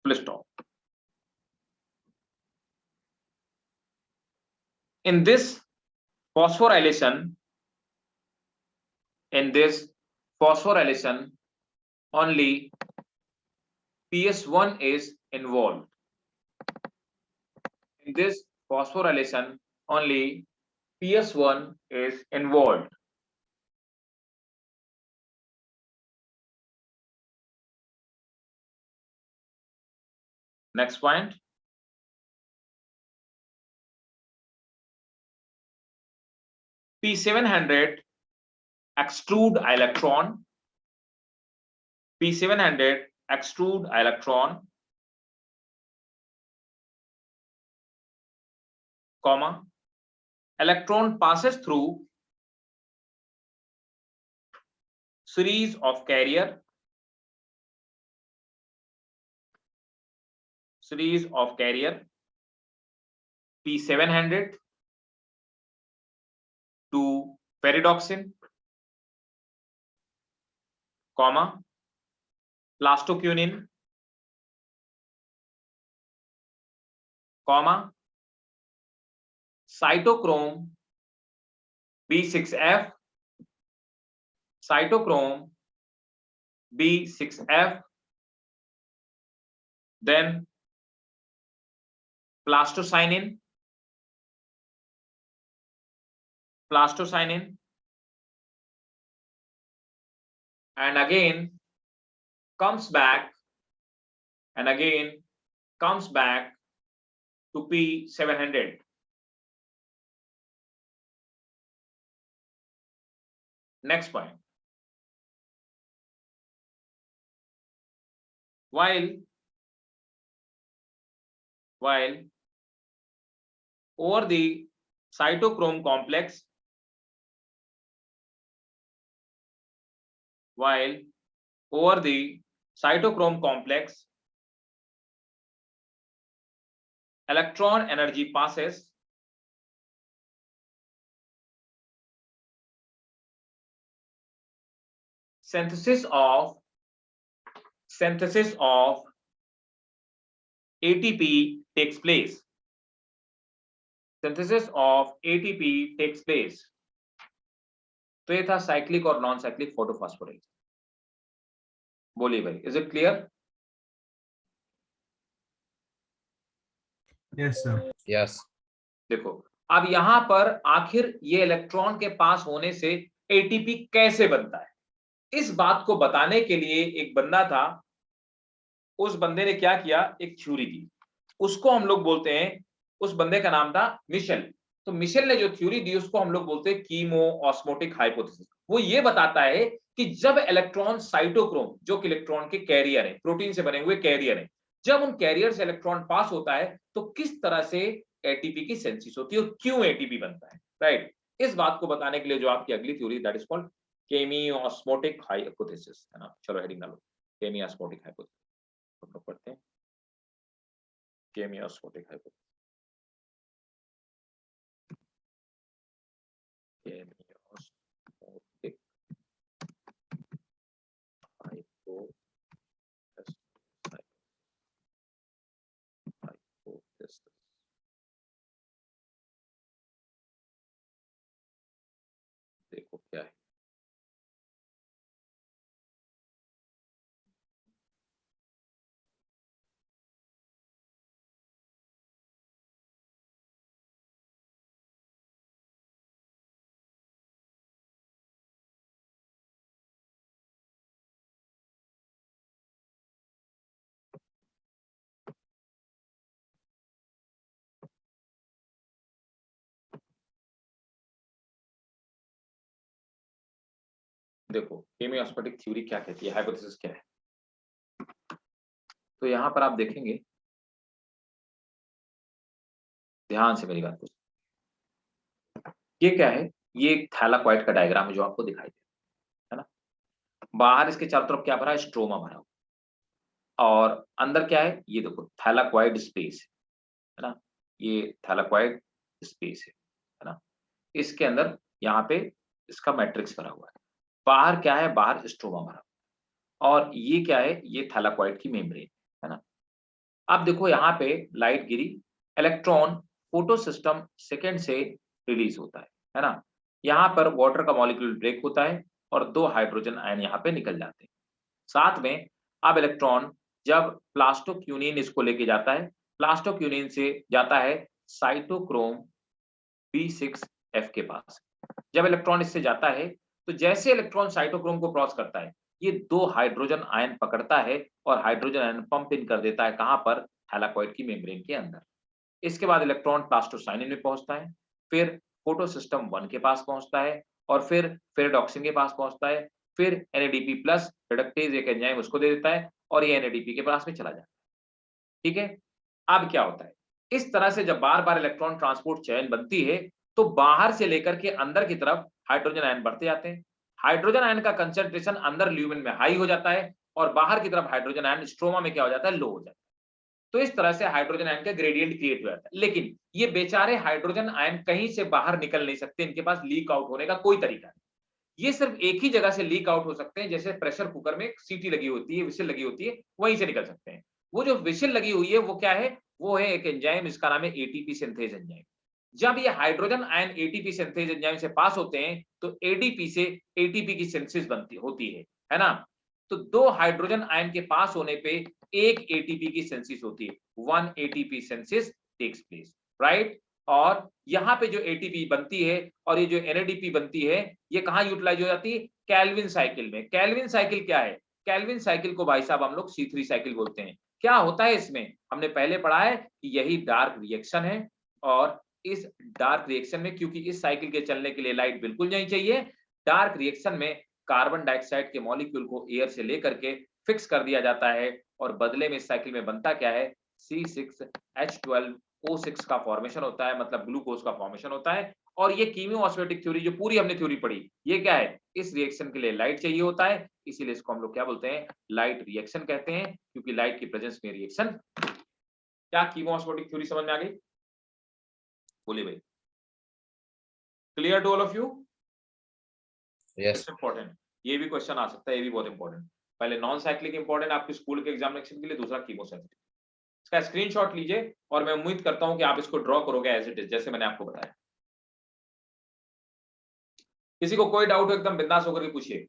Full stop. In this phosphorylation, only PS1 is involved. In this phosphorylation, only PS1 is involved. Next point. P700 extrude electron. P700 extrude electron, comma, electron passes through series of carrier, P700 to peridoxin, comma, plastoquinine, comma, cytochrome B6F, then plastocyanin, and again comes back to P700. Next point. While over the cytochrome complex, while over the cytochrome complex, electron energy passes synthesis of ATP takes place. Synthesis of ATP takes place. तो ये था cyclic और non cyclic photophosphorylation. बोलिए भाई, is it clear? Yes, sir. Yes. देखो अब यहां पर आखिर ये इलेक्ट्रॉन के पास होने से एटीपी कैसे बनता है, इस बात को बताने के लिए एक बंदा था. उस बंदे ने क्या किया, एक थ्योरी दी. उसको हम लोग बोलते हैं, उस बंदे का नाम था मिशेल. तो मिशेल ने जो थ्योरी दी उसको हम लोग बोलते हैं कीमो ऑस्मोटिक हाइपोथेसिस. वो ये बताता है कि जब इलेक्ट्रॉन साइटोक्रोम, जो कि इलेक्ट्रॉन के कैरियर है, प्रोटीन से बने हुए कैरियर है, जब उन कैरियर से इलेक्ट्रॉन पास होता है तो किस तरह से एटीपी की सिंथेसिस होती है और क्यों एटीपी बनता है. राइट. इस बात को बताने के लिए जो आपकी अगली theory, that is called chemiosmotic hypothesis, है ना. चलो हेडिंग डालो, केमियोस्मोटिक हाइपोथेसिस. हम लोग पढ़ते हैं केमियोस्मोटिक हाइपोथेसिस. केमियोस्मोटिक हाइपोथेसिस. देखो क्या है. देखो केमियोस्मोटिक थ्योरी क्या कहती है, हाइपोथेसिस क्या है. तो यहां पर आप देखेंगे, ध्यान से मेरी बात को. ये क्या है, ये एक थैलाकॉइड का डायग्राम है जो आपको दिखाई दे रहा है ना. बाहर इसके चारों तरफ क्या भरा है, स्ट्रोमा भरा हुआ. और अंदर क्या है, ये देखो थैलाकॉइड स्पेस है ना. ये थैलाकॉइड स्पेस है ना. इसके अंदर यहाँ पे इसका मैट्रिक्स भरा हुआ है. बाहर क्या है, बाहर स्ट्रोमा भरा हुआ. और ये क्या है, ये थैलाकॉइड की मेम्ब्रेन है ना. अब देखो यहाँ पे लाइट गिरी, इलेक्ट्रॉन फोटो सिस्टम सेकेंड से रिलीज होता है ना. यहाँ पर वाटर का मॉलिक्यूल ब्रेक होता है और 2 हाइड्रोजन आयन यहाँ पे निकल जाते हैं. साथ में अब इलेक्ट्रॉन जब प्लास्टोक्यूनिन इसको लेके जाता है, प्लास्टोक्यूनिन से जाता है साइटोक्रोम B6F के पास. जब इलेक्ट्रॉन इससे जाता है तो जैसे इलेक्ट्रॉन साइटोक्रोम को क्रॉस करता है, ये 2 हाइड्रोजन आयन पकड़ता है और हाइड्रोजन आयन पंप इन कर देता है. कहां पर, थैलाकॉइड की मेम्ब्रेन के अंदर. इसके बाद इलेक्ट्रॉन प्लास्टोसाइनिन में पहुंचता है, फिर फोटोसिस्टम 1 के पास पहुंचता है और फिर फेरेडॉक्सिन के पास पहुंचता है. फिर NADP प्लस रिडक्टेज एक एंजाइम उसको दे देता है और ये NADP के पास में चला जाता है. ठीक है. अब क्या होता है, इस तरह से जब बार बार इलेक्ट्रॉन ट्रांसपोर्ट चेन बनती है तो बाहर से लेकर के अंदर की तरफ हाइड्रोजन आयन बढ़ते जाते हैं. हाइड्रोजन आयन का कंसंट्रेशन अंदर ल्यूमेन में हाई हो जाता है और बाहर की तरफ हाइड्रोजन आयन स्ट्रोमा में क्या हो जाता है, लो हो जाता है. तो इस तरह से हाइड्रोजन आयन का ग्रेडियंट क्रिएट हो जाता है. लेकिन ये बेचारे हाइड्रोजन आयन कहीं से बाहर निकल नहीं सकते, इनके पास लीक आउट होने का कोई तरीका नहीं. ये सिर्फ एक ही जगह से लीक आउट हो सकते हैं, जैसे प्रेशर कुकर में सीटी लगी होती है, विसिल लगी होती है, वहीं से निकल सकते हैं. वो जो विसिल लगी हुई है वो क्या है, वो है एक एंजाइम, इसका नाम है एटीपी सिंथेज एंजाइम. जब ये hydrogen ion ATP synthase enzyme से पास होते हैं तो एडीपी से एटीपी की सिंथेसिस बनती होती है ना. तो 2 हाइड्रोजन आयन के पास होने पे एक एटीपी की सिंथेसिस होती है. 1 ATP synthesis takes place, right. और यहाँ पे जो एटीपी बनती है और ये जो एनएडीपी बनती है, ये कहाँ यूटिलाइज हो जाती है, केल्विन साइकिल में. केल्विन साइकिल क्या है, केल्विन साइकिल को भाई साहब हम लोग C3 साइकिल बोलते हैं. क्या होता है इसमें, हमने पहले पढ़ा है कि यही डार्क रिएक्शन है. और इस डार्क रिएक्शन में, क्योंकि इस साइकिल के चलने के लिए लाइट बिल्कुल नहीं चाहिए, डार्क रिएक्शन में कार्बन डाइऑक्साइड के मॉलिक्यूल को एयर से लेकर के फिक्स कर दिया जाता है और बदले में इस साइकिल में बनता क्या है, C6H12 O6 का फॉर्मेशन होता है, मतलब ग्लूकोज का फॉर्मेशन होता है। और ये कीमोऑस्मोटिक थ्योरी जो पूरी हमने थ्योरी पढ़ी, ये क्या है, इस रिएक्शन के लिए लाइट चाहिए होता है, इसीलिए इसको हम लोग क्या बोलते हैं, लाइट रिएक्शन कहते हैं, क्योंकि लाइट की प्रेजेंस में रिएक्शन। क्या कीमोऑस्मोटिक थ्योरी समझ में आ गई? बोलिए भाई। Clear to all of you? Yes. Important, ये भी क्वेश्चन आ सकता है, ये भी बहुत इंपॉर्टेंट। पहले नॉन साइक्लिक इंपॉर्टेंट आपके स्कूल के एग्जामिनेशन के लिए, दूसरा कीमोसाइक्लिक। इसका स्क्रीनशॉट लीजिए और मैं उम्मीद करता हूं कि आप इसको ड्रॉ करोगे एज इट इज, जैसे मैंने आपको बताया। किसी को कोई डाउट हो एकदम बिंदास होकर के पूछिए,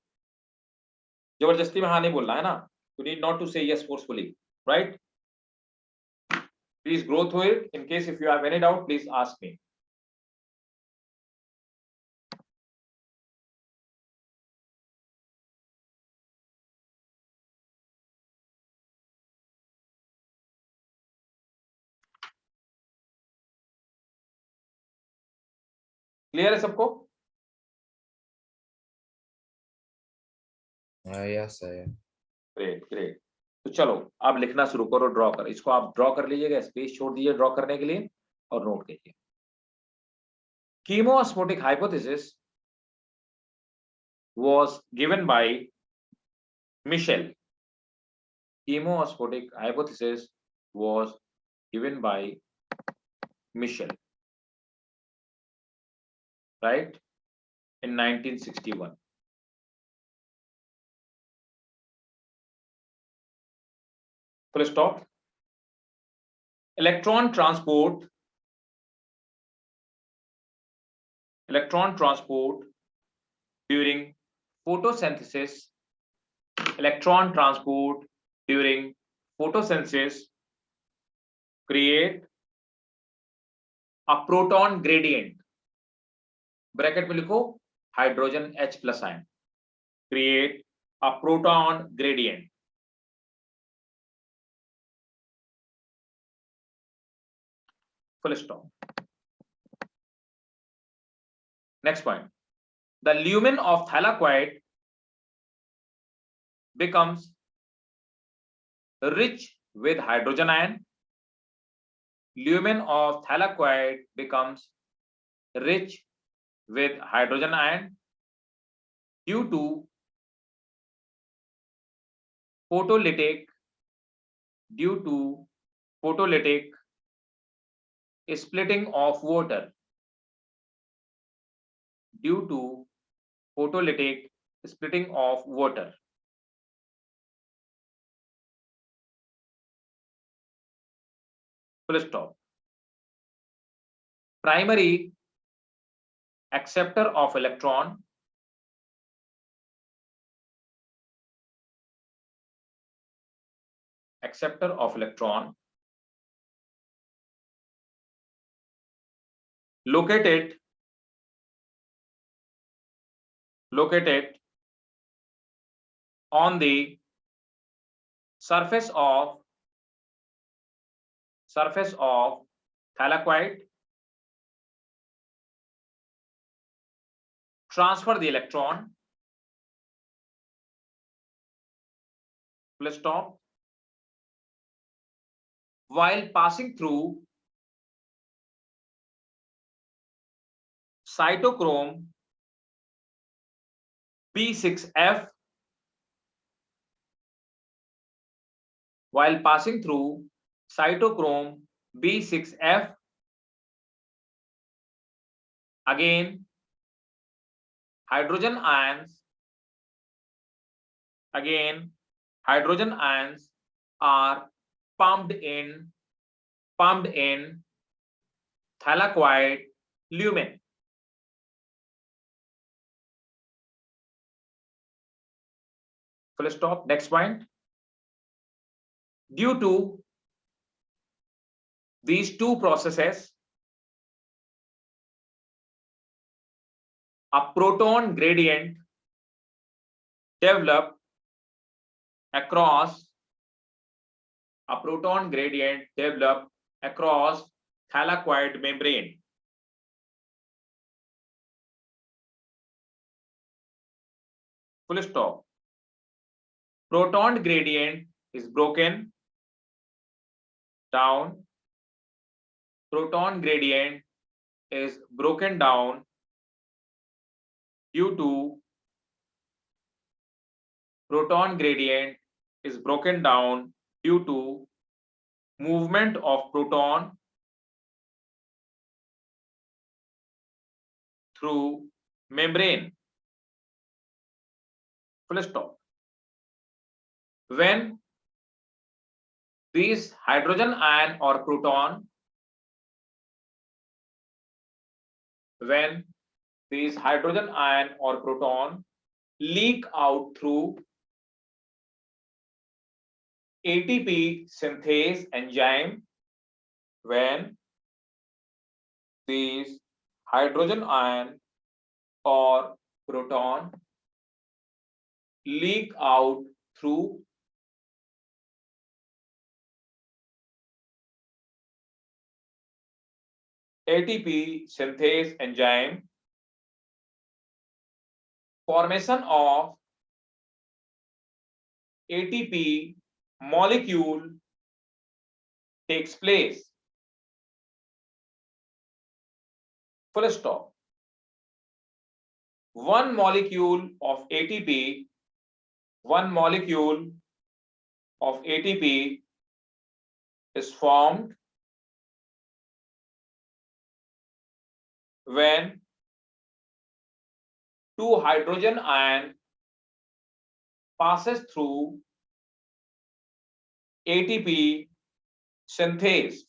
जबरदस्ती में हाँ नहीं बोलना है ना। यू नीड नॉट टू से yes forcefully, right? Please grow through it. In case if you have any doubt please ask me. Clear है सबको? Yes, I am. Great great. तो चलो आप लिखना शुरू करो, ड्रॉ कर, इसको आप ड्रॉ कर लीजिएगा, स्पेस छोड़ दीजिए ड्रॉ करने के लिए और नोट कीजिए। कीमोऑस्मोटिक hypothesis was given by Michel. Chemoosmotic hypothesis was given by Michel, right, in 1961. Full stop. Electron transport during photosynthesis. Electron transport during photosynthesis create a proton gradient. Bracket में लिखो hydrogen H plus ion, create a proton gradient. Full stop. Next point. The lumen of thylakoid becomes rich with hydrogen ion. Lumen of thylakoid becomes rich with hydrogen ion due to photolytic splitting of water. Due to photolytic splitting of water. Full stop. Primary acceptor of electron located on the surface of thylakoid, transfer the electron. Full stop. While passing through cytochrome B6F, while passing through cytochrome B6F, again hydrogen ions are pumped in thylakoid lumen. Full stop. Next point. Due to these two processes, a proton gradient developed across thylakoid membrane. Full stop. Proton gradient is broken down proton gradient is broken down due to proton gradient is broken down due to movement of proton through membrane. Full stop. When these hydrogen ion or proton, when these hydrogen ion or proton leak out through ATP synthase enzyme, when these hydrogen ion or proton leak out through ATP synthase enzyme, formation of ATP molecule takes place. Full stop. One molecule of ATP is formed when two hydrogen ion passes through ATP synthase.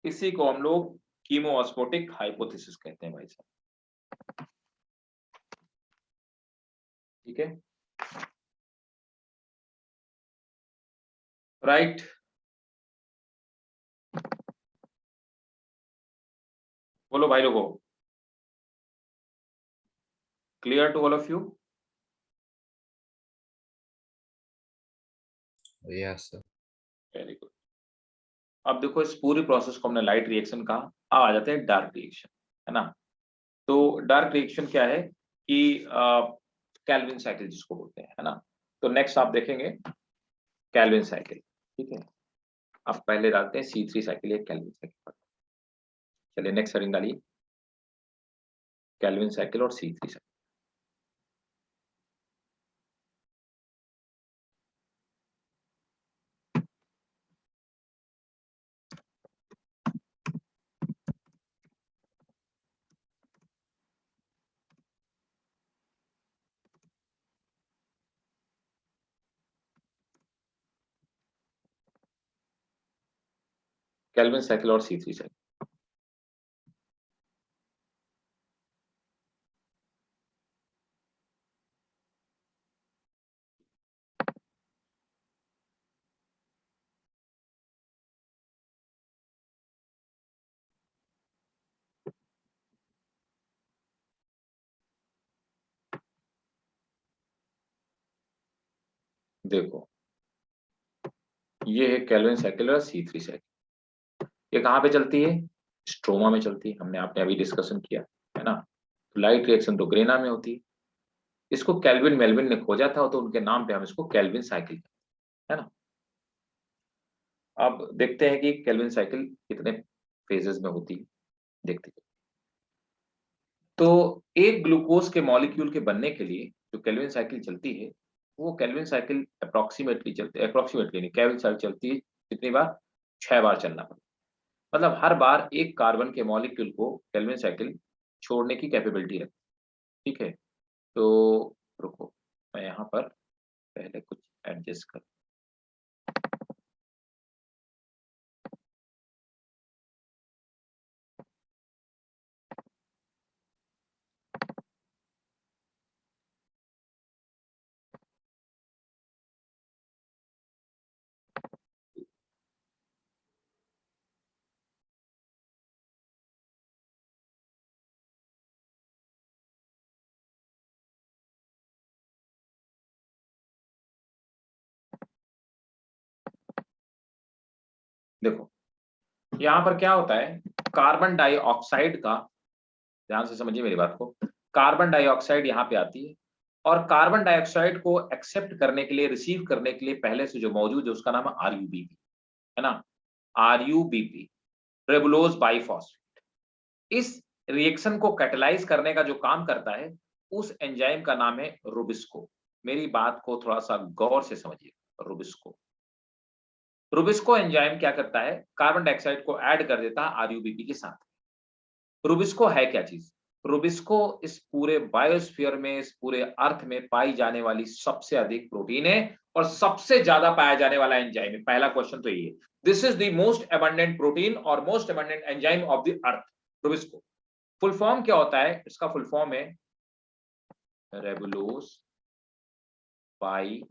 इसी को हम लोग कीमोऑस्मोटिक hypothesis कहते हैं भाई साहब। ठीक है, राइट। बोलो भाई लोगों, clear to all of you? Yes, sir. Very good. अब देखो इस पूरी प्रोसेस को हमने लाइट रिएक्शन कहा, अब आ जाते हैं डार्क रिएक्शन, है ना। तो डार्क रिएक्शन क्या है कि कैल्विन साइकिल जिसको बोलते हैं, है ना। तो नेक्स्ट आप देखेंगे कैल्विन साइकिल। ठीक है, आप पहले डालते हैं C3 साइकिल या कैल्विन साइकिल। चलिए नेक्स्ट हेडिंग डालिए, कैल्विन साइकिल और C3 साइकिल। कैल्विन साइकिल और C3 साइकिल। देखो ये है कैल्विन साइकिल और C3 साइकिल। ये कहाँ पे चलती है? स्ट्रोमा में चलती है, हमने आपने अभी डिस्कशन किया, है ना। तो लाइट रिएक्शन तो ग्रेना में होती है। इसको कैल्विन मेल्विन ने खोजा था, तो उनके नाम पे हम इसको कैल्विन साइकिल कहते हैं, है ना। अब देखते हैं कि कैल्विन साइकिल कितने फेजेस में होती है, देखते हैं। तो एक ग्लूकोज के मॉलिक्यूल के बनने के लिए जो कैल्विन साइकिल चलती है, वो कैल्विन साइकिल अप्रोक्सीमेटली नहीं, कैल्विन साइकिल चलती है कितनी बार? 6 बार चलना पड़ता है। मतलब हर बार एक कार्बन के मॉलिक्यूल को कैल्विन साइकिल छोड़ने की कैपेबिलिटी रखती है। ठीक है, तो रुको मैं यहाँ पर पहले कुछ एडजस्ट कर। देखो यहाँ पर क्या होता है, कार्बन डाइऑक्साइड का, ध्यान से समझिए मेरी बात को, कार्बन डाइऑक्साइड यहाँ पे आती है और कार्बन डाइऑक्साइड को एक्सेप्ट करने के लिए, रिसीव करने के लिए पहले से जो मौजूद है उसका नाम है RUBP, है ना। RuBP, ribulose biphosphate. इस रिएक्शन को कैटेलाइज करने का जो काम करता है उस एंजाइम का नाम है रुबिस्को। मेरी बात को थोड़ा सा गौर से समझिए। रुबिस्को रुबिस्को एंजाइम क्या करता है, कार्बन डाइऑक्साइड को ऐड कर देता है आरयूबीपी के साथ। रुबिस्को है क्या चीज? रुबिस्को इस पूरे बायोस्फीयर में, इस पूरे अर्थ में पाई जाने वाली सबसे अधिक प्रोटीन है और सबसे ज्यादा पाया जाने वाला एंजाइम है। पहला क्वेश्चन तो ये है, this is the most abundant protein और most abundant enzyme of the earth, rubisco. Full form क्या होता है इसका? फुल फॉर्म है ribulose biphosphate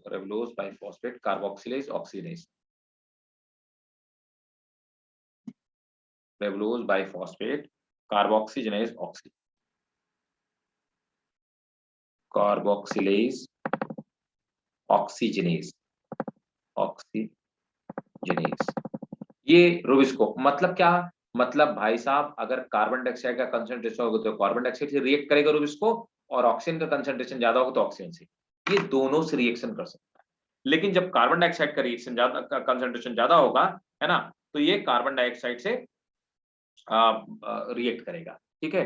ribulose biphosphate carboxylase oxidase. Ribulose biphosphate carboxygenase oxy carboxylase oxygenase oxygenase, ये रुबिस्को। मतलब क्या? मतलब भाई साहब, अगर कार्बन डाइऑक्साइड का कंसंट्रेशन होगा तो कार्बन डाइऑक्साइड से रिएक्ट करेगा रुबिस्को, और ऑक्सीजन का कंसंट्रेशन ज्यादा होगा तो ऑक्सीजन से। ये दोनों से रिएक्शन कर सकता है। लेकिन जब कार्बन डाइऑक्साइड का रिएक्शन ज्यादा, कंसंट्रेशन ज्यादा होगा, है ना, तो ये कार्बन डाइऑक्साइड से रिएक्ट करेगा। ठीक है।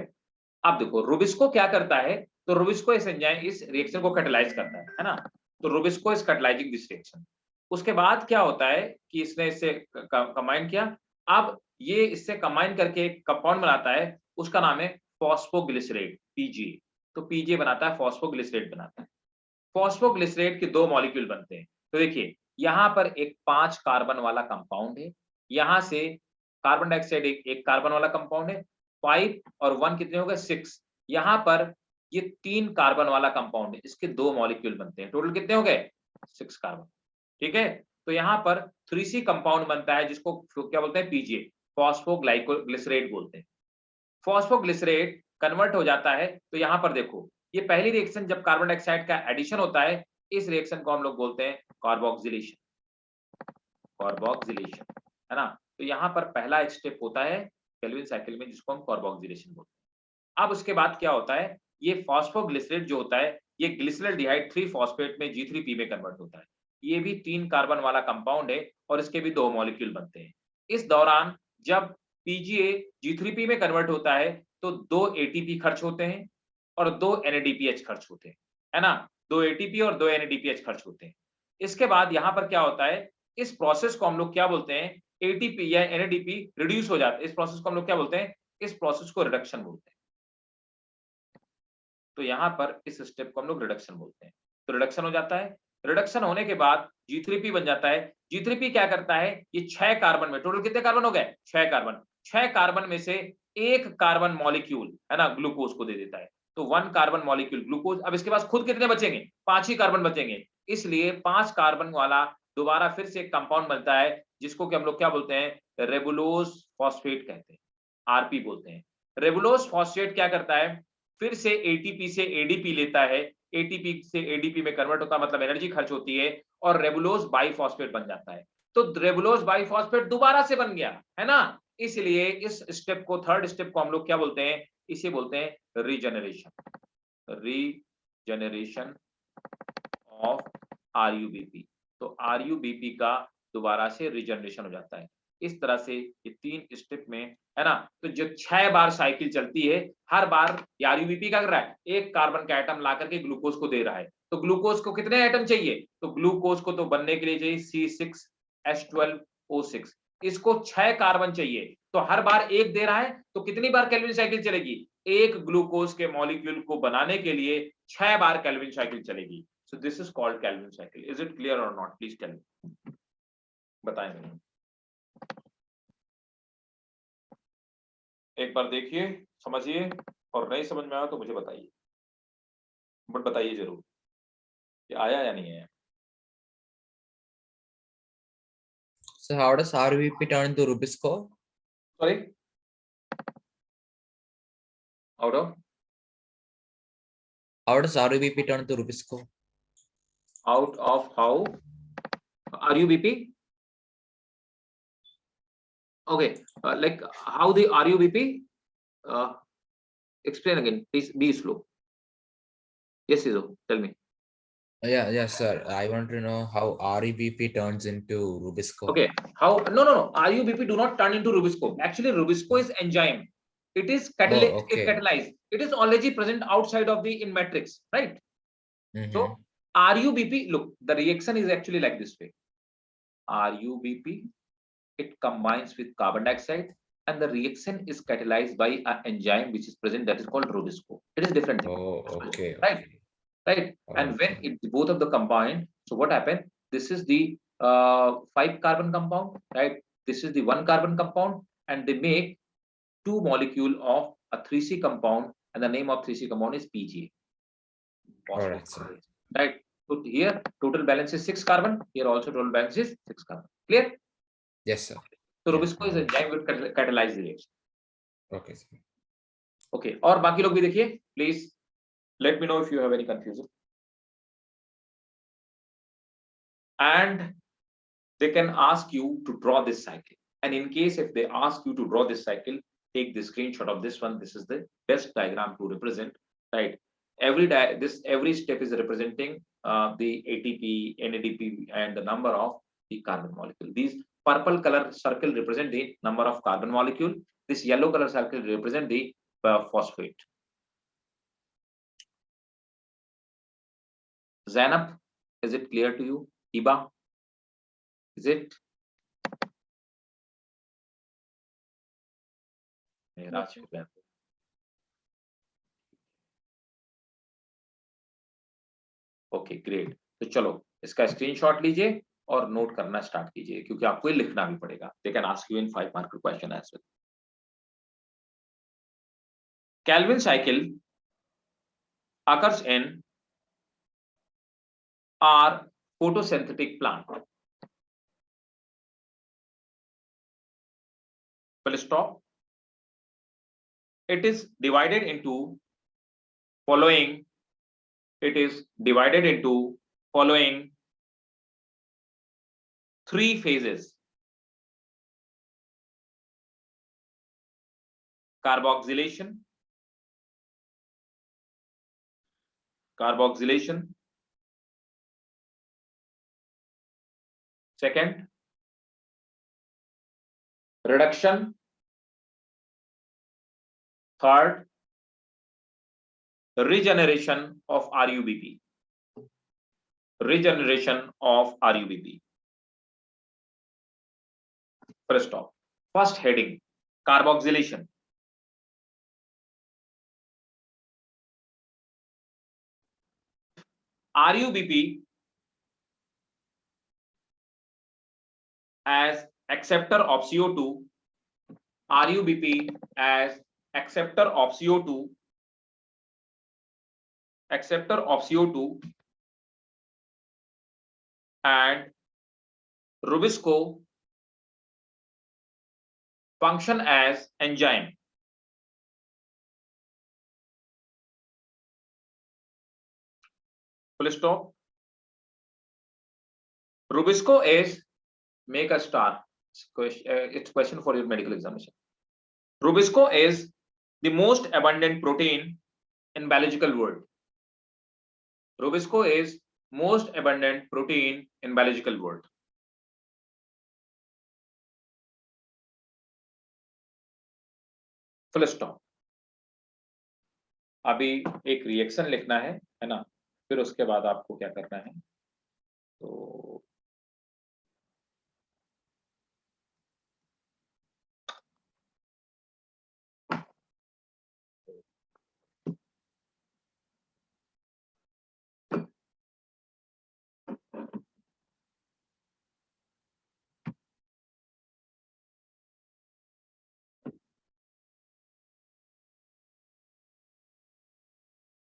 अब देखो रुबिस्को क्या करता है, तो रुबिस्को इस एंजाइम, इस रिएक्शन को कैटेलाइज करता है ना, तो Rubisco is catalysing this reaction. उसके बाद क्या होता है कि इसने इससे कंबाइन किया। अब ये इससे कंबाइन करके एक कंपाउंड बनाता है, उसका नाम है फॉस्फोग्लिसरेट, पीजीए। तो पीजीए बनाता है, फॉस्फोग्लिसरेट बनाता है। फॉस्फोग्लिसरेट के दो मॉलिक्यूल बनते हैं। तो देखिए यहां पर एक 5 कार्बन वाला कंपाउंड है, यहां से कार्बन डाइऑक्साइड एक कार्बन वाला कंपाउंड है, 5 और 1 कितने हो गए? 6। यहां पर ये 3 कार्बन वाला कंपाउंड है, इसके दो मॉलिक्यूल बनते हैं। टोटल कितने हो गए? 6 कार्बन। ठीक है। तो यहां पर 3C कंपाउंड बनता है, जिसको क्या बोलते हैं? पीजीए, फॉस्फोग्लाइकोग्लिसरेट बोलते हैं। फॉस्फोग्लिसरेट कन्वर्ट हो जाता है, तो यहां पर देखो ये पहली रिएक्शन जब कार्बन डाइऑक्साइड का एडिशन होता है, इस रिएक्शन को हम लोग बोलते हैं कार्बोक्सिलेशन, कार्बोक्सिलेशन, है ना। तो यहां पर पहला स्टेप होता है केल्विन साइकिल में, जिसको हम कार्बोक्सिलेशन बोलते हैं। अब उसके बाद क्या होता है, ये फॉस्फोग्लिसरेट जो होता है, ये ग्लिसरॉल्डिहाइड 3 फॉस्फेट में G3P में कन्वर्ट होता है। ये भी 3 कार्बन वाला कंपाउंड है और इसके भी 2 मॉलिक्यूल बनते हैं। इस दौरान जब पीजीए G3P में कन्वर्ट होता है तो 2 एटीपी खर्च होते हैं और 2 NADPH खर्च होते हैं, है ना। 2 एटीपी और 2 NADPH खर्च होते हैं। इसके बाद यहाँ पर क्या होता है, इस प्रोसेस को हम लोग क्या बोलते हैं? एटीपी या NADP रिड्यूस हो जाता है। इस प्रोसेस को हम लोग क्या बोलते हैं? इस प्रोसेस को रिडक्शन बोलते हैं। तो यहाँ पर इस स्टेप को हम लोग रिडक्शन बोलते हैं। तो रिडक्शन हो जाता है। रिडक्शन होने के बाद G3P बन जाता है। G3P क्या करता है, ये 6 कार्बन में, टोटल कितने कार्बन हो गए? 6 कार्बन। 6 कार्बन में से एक कार्बन मॉलिक्यूल, है ना, ग्लूकोज को दे देता है। तो 1 कार्बन मॉलिक्यूल ग्लूकोज। अब इसके पास खुद कितने बचेंगे? 5 ही कार्बन बचेंगे। इसलिए 5 कार्बन वाला दोबारा फिर से एक कंपाउंड बनता है, जिसको कि हम लोग क्या बोलते हैं? रेबुलोज फॉस्फेट कहते हैं, आरपी बोलते हैं। रेबुलोज फॉस्फेट क्या करता है, फिर से एटीपी से एडीपी लेता है, एटीपी से एडीपी में कन्वर्ट होता है, मतलब एनर्जी खर्च होती है, और रेबुलोज बाइफॉस्फेट बन जाता है। तो रेबुलोज बाइफॉस्फेट दोबारा से बन गया, है ना। इसलिए इस स्टेप को, थर्ड स्टेप को हम लोग क्या बोलते हैं? इसे बोलते हैं रीजनरेशन, रीजनरेशन ऑफ आरयूबीपी। तो आरयूबीपी का दोबारा से रीजनरेशन हो जाता है। इस तरह से ये 3 स्टेप में, है ना। तो जो 6 बार साइकिल चलती है, हर बार आरयूबीपी क्या कर रहा है? एक कार्बन का एटम ला करके ग्लूकोज को दे रहा है। तो ग्लूकोज को कितने एटम चाहिए? तो ग्लूकोज को तो बनने के लिए चाहिए C6H12O6। इसको 6 कार्बन चाहिए, तो हर बार एक दे रहा है, तो कितनी बार केल्विन साइकिल चलेगी? एक ग्लूकोज के मॉलिक्यूल को बनाने के लिए 6 बार केल्विन साइकिल चलेगी। So this is called Kelvin cycle. Is it clear or not? Please tell me. बताएं मुझे। एक बार देखिए, समझिए, और नहीं समझ में आया तो मुझे बताइए, बट बताइए जरूर कि आया या नहीं आया। So how does RVP turn into Rubisco? Sorry? Out of? How does RVP turn into Rubisco? Out of how? RUBP? Okay, like how the RUBP? Explain again, please be slow. Yes, Izo, tell me. Yeah, sir. I want to know how REBP turns into Rubisco. Okay, how? No. RUBP do not turn into Rubisco. Actually, Rubisco is enzyme. It is Oh, it okay. catalyzed. It is already present outside of the in matrix, right? So Mm-hmm. RUBP, look, the reaction is actually like this way. RUBP, it combines with carbon dioxide, and the reaction is catalyzed by an enzyme which is present, that is called Rubisco. It is different thing, Oh, okay, right? okay. Right. And when Okay. it both of the combined, so what happened? This is the 5 carbon compound, right? This is the 1 carbon compound, and they make 2 molecule of a 3C compound, and the name of 3C compound is PGA. All right, sir. Right. So here total balance is 6 carbon. Here also total balance is 6 carbon. Clear? Yes, sir. So Yeah, Rubisco is now a it's enzyme with catalyzed reaction. okay, sir. Okay. और बाकी लोग भी देखिए, please let me know if you have any confusion. And they can ask you to draw this cycle. And in case if they ask you to draw this cycle, take the screenshot of this one. This is the best diagram to represent, right? Every step is representing the ATP, NADP, and the number of the carbon molecule. These purple color circle represent the number of carbon molecule. This yellow color circle represent the phosphate. Zainab, is it clear to you? Iba, is it? Yes, sir. Okay great. तो चलो इसका screenshot लीजिए और note करना start कीजिए, क्योंकि आपको ये लिखना भी पड़ेगा। They can ask you in 5 mark question as well. Calvin cycle occurs in our photosynthetic plant. Full stop. It is divided into following. It is divided into following 3 phases: carboxylation, second reduction, third regeneration of RUBP. First stop. First heading, carboxylation. RUBP as acceptor of CO2, RUBP as acceptor of CO2, and Rubisco function as enzyme. Full stop. Rubisco is, make a star. It's question for your medical examination. Rubisco is the most abundant protein in biological world. Rubisco is most abundant protein in biological world. Full stop. अभी एक reaction लिखना है ना, फिर उसके बाद आपको क्या करना है, तो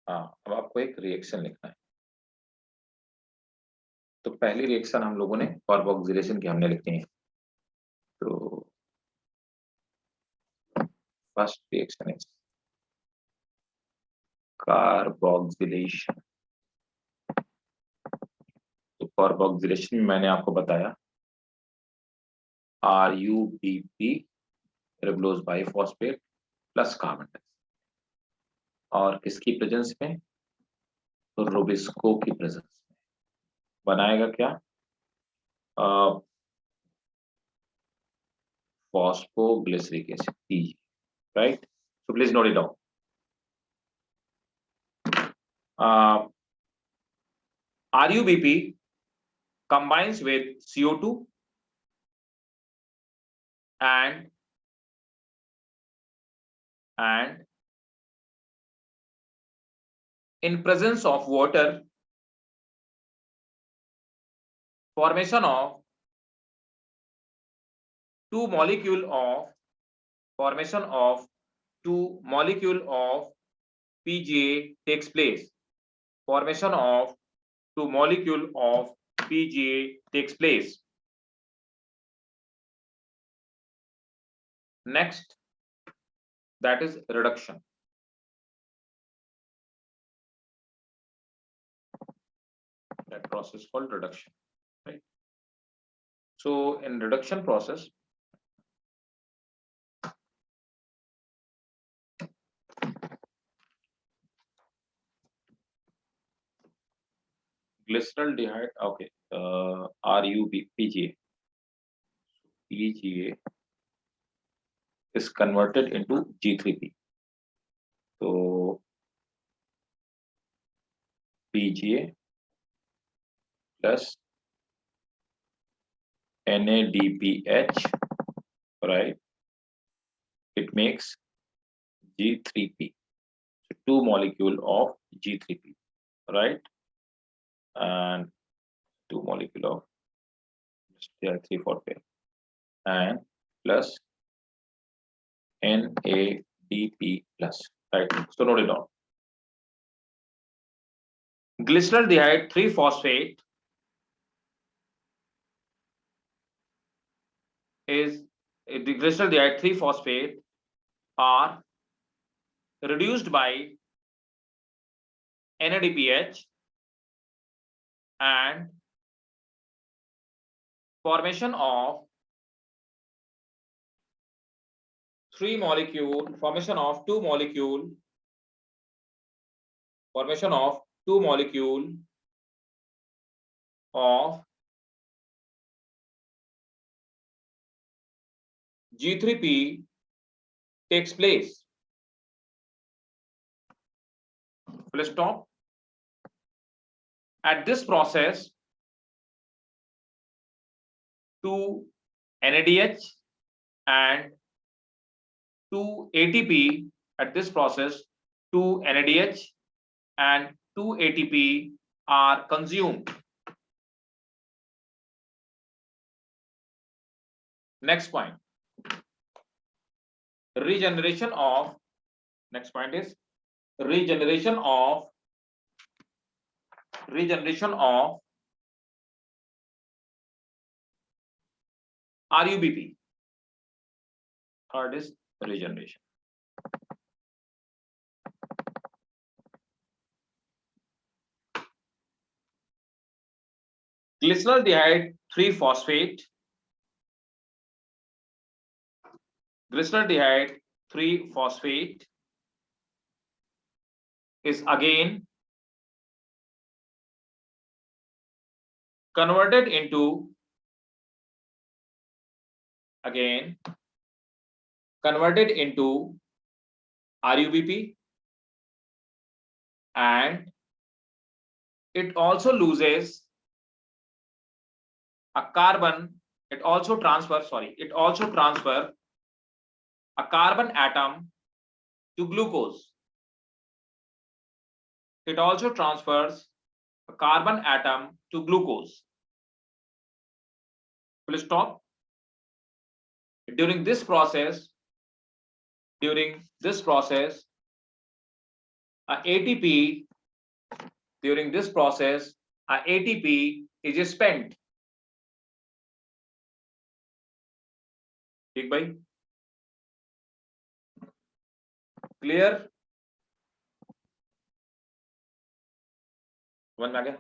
हाँ, अब आपको एक रिएक्शन लिखना है। तो पहली रिएक्शन हम लोगों ने कार्बोक्सिलेशन की हमने लिखी है। तो फर्स्ट रिएक्शन इज कार्बोक्सिलेशन। तो कार्बोक्सिलेशन में मैंने आपको बताया RUBP ribulose biphosphate plus carbon dioxide, और किसकी प्रेजेंस में, रुबिस्को की प्रेजेंस में बनाएगा क्या, phosphoglyceric acid PG, right? So please note it down. RUBP combines with CO2 and in presence of water, formation of two molecule of PGA takes place. Formation of two molecule of PGA takes place. Next, that is reduction. That process called reduction, right? So in reduction process, glyceraldehyde, okay, PGA is converted into G3P. So PGA plus NADPH, right? It makes G3P. So two molecule of G3P, right? And two molecule of 3,4 pair and plus NADP plus, right? So note it down. Glyceraldehyde 3-phosphate is the glyceraldehyde 3-phosphate are reduced by NADPH and formation of two molecule of G3P takes place. Full stop. At this process, 2 NADH and 2 ATP. At this process, 2 NADH and 2 ATP are consumed. Next point, regeneration of, next point is regeneration of RUBP. Third is regeneration. Glyceraldehyde 3-phosphate. Glyceraldehyde 3-phosphate is again converted into RUBP, and it also loses a carbon. It also transfers a carbon atom to glucose. It also transfers a carbon atom to glucose. Full stop. During this process, ATP is spent. ठीक भाई, clear, समझ में आ गया?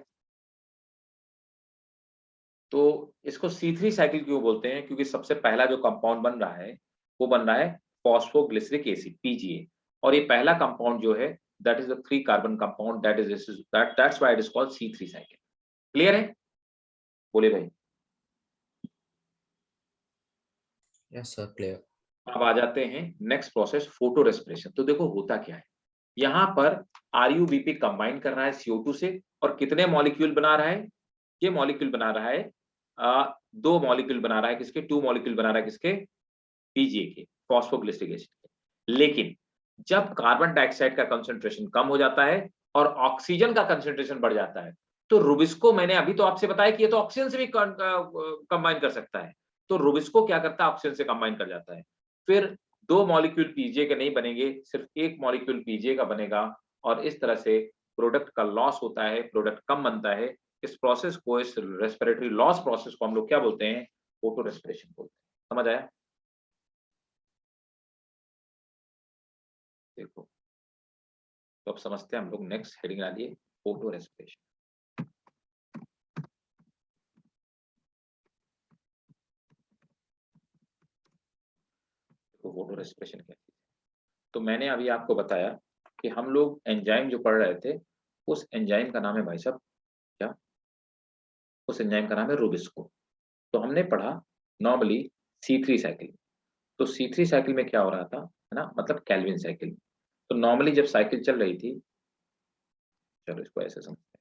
तो इसको C3 cycle क्यों बोलते हैं? क्योंकि सबसे पहला जो कंपाउंड बन रहा है वो बन रहा है फॉस्फोग्लिसरिक एसिड PGA, और ये पहला कंपाउंड जो है that is the 3 carbon compound, that's why it is called C3 cycle. Clear है? बोले भाई। Yes sir, clear. अब आ जाते हैं नेक्स्ट प्रोसेस, फोटो रेस्पिरेशन। तो देखो होता क्या है, यहाँ पर RUBP कंबाइन कर रहा है CO2 से, और कितने मॉलिक्यूल बना रहा है? ये मॉलिक्यूल बना रहा है 2 मॉलिक्यूल बना रहा है, किसके? 2 मॉलिक्यूल बना रहा है, किसके? PGA के, फॉस्फोग्लिसरिक एसिड के। लेकिन जब कार्बन डाइऑक्साइड का कंसंट्रेशन कम हो जाता है और ऑक्सीजन का कंसंट्रेशन बढ़ जाता है, तो रुबिस्को, मैंने अभी तो आपसे बताया कि ये तो ऑक्सीजन से भी कंबाइन कर सकता है, तो रुबिस्को क्या करता है? ऑक्सीजन से कंबाइन कर जाता है। फिर 2 मॉलिक्यूल पीजीए के नहीं बनेंगे, सिर्फ 1 मॉलिक्यूल पीजीए का बनेगा, और इस तरह से प्रोडक्ट का लॉस होता है, प्रोडक्ट कम बनता है। इस प्रोसेस को, इस रेस्पिरेटरी लॉस प्रोसेस को हम लोग क्या बोलते हैं? फोटो रेस्पिरेशन बोलते हैं। समझ आया? देखो, तो अब समझते हैं हम लोग, नेक्स्ट हेडिंग डालिए, फोटो रेस्पिरेशन। तो फोटो रेस्पिरेशन क्या चीज है? तो मैंने अभी आपको बताया कि हम लोग एंजाइम जो पढ़ रहे थे, उस एंजाइम का नाम है भाई साहब, क्या? उस एंजाइम का नाम है रुबिस्को। तो हमने पढ़ा नॉर्मली C3 साइकिल। तो C3 साइकिल में क्या हो रहा था, है ना, मतलब केल्विन साइकिल। तो नॉर्मली जब साइकिल चल रही थी, चलो इसको ऐसे समझते हैं,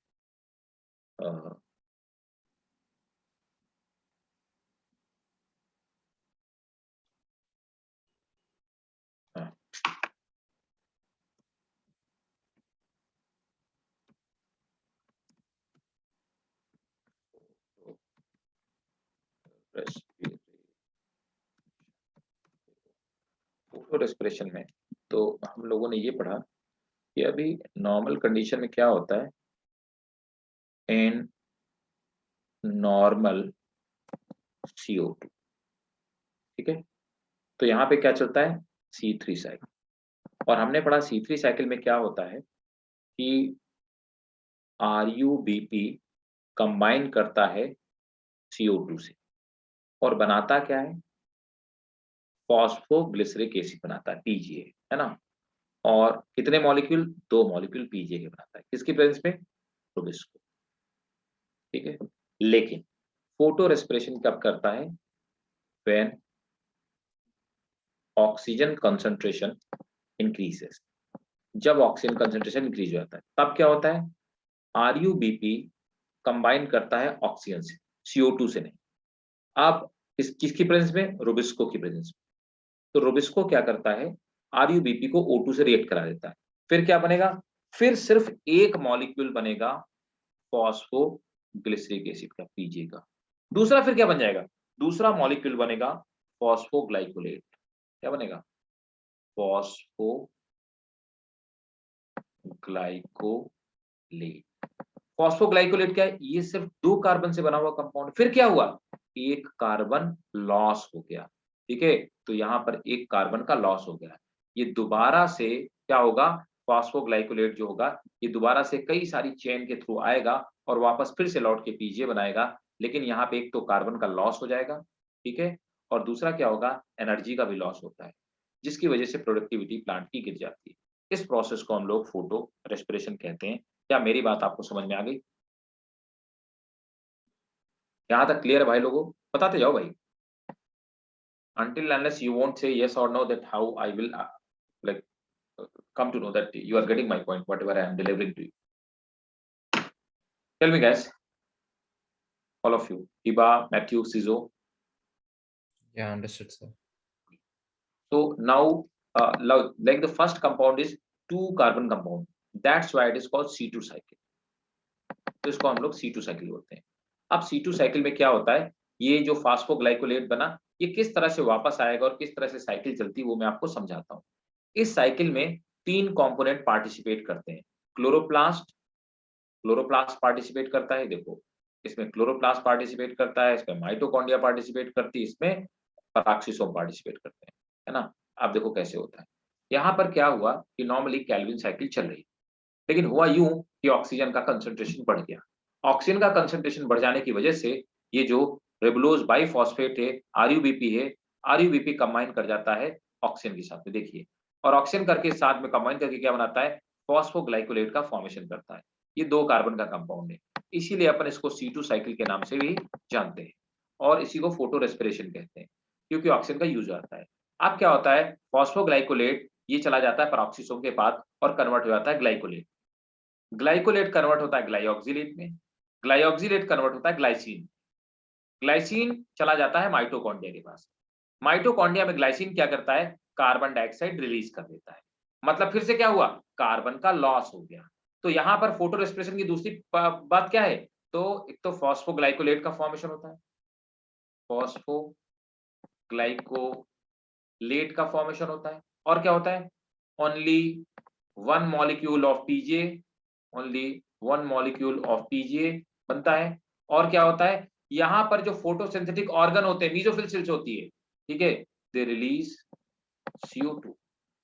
फोटो रेस्पिरेशन में तो हम लोगों ने ये पढ़ा कि अभी नॉर्मल कंडीशन में क्या होता है, इन नॉर्मल CO2, ठीक है। तो यहाँ पे क्या चलता है? C3 cycle. और हमने पढ़ा C3 साइकिल में क्या होता है कि RUBP कंबाइन करता है CO2 से, और बनाता क्या है? फॉस्फोग्लिसरिक एसिड बनाता है, PGA, है ना। और कितने मॉलिक्यूल? 2 मॉलिक्यूल PGA के बनाता है, किसकी प्रेजेंस में? रुबिस्को, ठीक है। लेकिन फोटो रेस्पिरेशन कब करता है? When oxygen concentration increases. जब ऑक्सीजन कंसंट्रेशन इंक्रीज हो जाता है, तब क्या होता है? RUBP कंबाइन करता है ऑक्सीजन से, CO2 से नहीं। अब किसकी प्रेजेंस में? रुबिस्को की प्रेजेंस में। तो रुबिस्को क्या करता है? RUBP को O2 से रिएक्ट करा देता है। फिर क्या बनेगा? फिर सिर्फ एक मॉलिक्यूल बनेगा फॉस्फोग्लिसरिक एसिड का, PGA का। दूसरा फिर क्या बन जाएगा? दूसरा मॉलिक्यूल बनेगा फॉस्फोग्लाइकोलेट। क्या बनेगा? फॉस्फोग्लाइकोलेट। फॉस्फोग्लाइकोलेट क्या है? ये सिर्फ 2 कार्बन से बना हुआ कंपाउंड। फिर क्या हुआ? 1 कार्बन लॉस हो गया, ठीक है। तो यहाँ पर 1 कार्बन का लॉस हो गया। ये दोबारा से क्या होगा? फॉस्फोग्लाइकोलेट जो होगा, ये दोबारा से कई सारी चेन के थ्रू आएगा और वापस फिर से लौट के PGA बनाएगा। लेकिन यहाँ पे एक तो कार्बन का लॉस हो जाएगा, ठीक है, और दूसरा क्या होगा? एनर्जी का भी लॉस होता है, जिसकी वजह से प्रोडक्टिविटी प्लांट की गिर जाती है। इस प्रोसेस को हम लोग फोटो रेस्पिरेशन कहते हैं। क्या मेरी बात आपको समझ में आ गई? यहाँ तक क्लियर है भाई लोगों? बताते जाओ भाई। Until unless you won't say yes or no, that how I will like come to know that you are getting my point, whatever I am delivering to you. Tell me guys, all of you, Iba, Matthew, Cizo. Yeah, understood sir. So now like the first compound is 2 carbon compound, that's why it is called C2 cycle. तो इसको हम लोग C2 cycle बोलते हैं। अब C2 cycle में क्या होता है? ये जो फॉस्फोग्लाइकोलेट बना, ये किस तरह से वापस आएगा और किस तरह से साइकिल चलती है, वो मैं आपको समझाता हूँ। इस साइकिल में 3 कंपोनेंट पार्टिसिपेट करते हैं। क्लोरोप्लास्ट पार्टिसिपेट करता है, देखो इसमें क्लोरोप्लास्ट पार्टिसिपेट करता है, इसमें माइटोकॉन्ड्रिया पार्टिसिपेट करती है, इसमें पेरोक्सिसोम पार्टिसिपेट करते हैं, है ना। अब देखो कैसे होता है। यहाँ पर क्या हुआ कि नॉर्मली केल्विन साइकिल चल रही है, लेकिन हुआ यूं कि ऑक्सीजन का कंसंट्रेशन बढ़ गया। ऑक्सीजन का कंसंट्रेशन बढ़ जाने की वजह से ये जो रिबुलोज बाइफॉस्फेट है, RUBP है, RUBP कंबाइन कर जाता है ऑक्सीजन के साथ में, देखिए, और ऑक्सीजन करके साथ में कंबाइन करके क्या बनाता है? फॉस्फोग्लाइकोलेट का फॉर्मेशन करता है। ये 2 कार्बन का कंपाउंड है, इसीलिए अपन इसको C2 साइकिल के नाम से भी जानते हैं और इसी को फोटो रेस्पिरेशन कहते हैं, क्योंकि ऑक्सीजन का यूज आता है। अब क्या होता है, फॉस्फोग्लाइकोलेट ये चला जाता है पेरोक्सिसोम के पास और कन्वर्ट हो जाता है ग्लाइकोलेट। ग्लाइकोलेट कन्वर्ट होता है ग्लाइऑक्सिलेट में, ग्लाइऑक्सिलेट कन्वर्ट होता है ग्लाइसिन, ग्लाइसिन चला जाता है माइटोकॉन्ड्रिया के पास। माइटोकॉन्ड्रिया में ग्लाइसिन क्या करता है, कार्बन डाइऑक्साइड रिलीज कर देता है। मतलब फिर से क्या हुआ, कार्बन का लॉस हो गया। तो यहां पर फोटो रेस्पिरेशन की दूसरी बात क्या है, तो एक तो फॉस्फोग्लाइकोलेट का फॉर्मेशन होता है, फॉस्फोग्लाइकोलेट का फॉर्मेशन होता है, और क्या होता है, only one molecule of PGA, only one molecule of PGA बनता है। और क्या होता है, यहां पर जो फोटोसिंथेटिक ऑर्गन होते हैं, मीजोफिल सेल्स होती है, ठीक है, दे रिलीज CO2।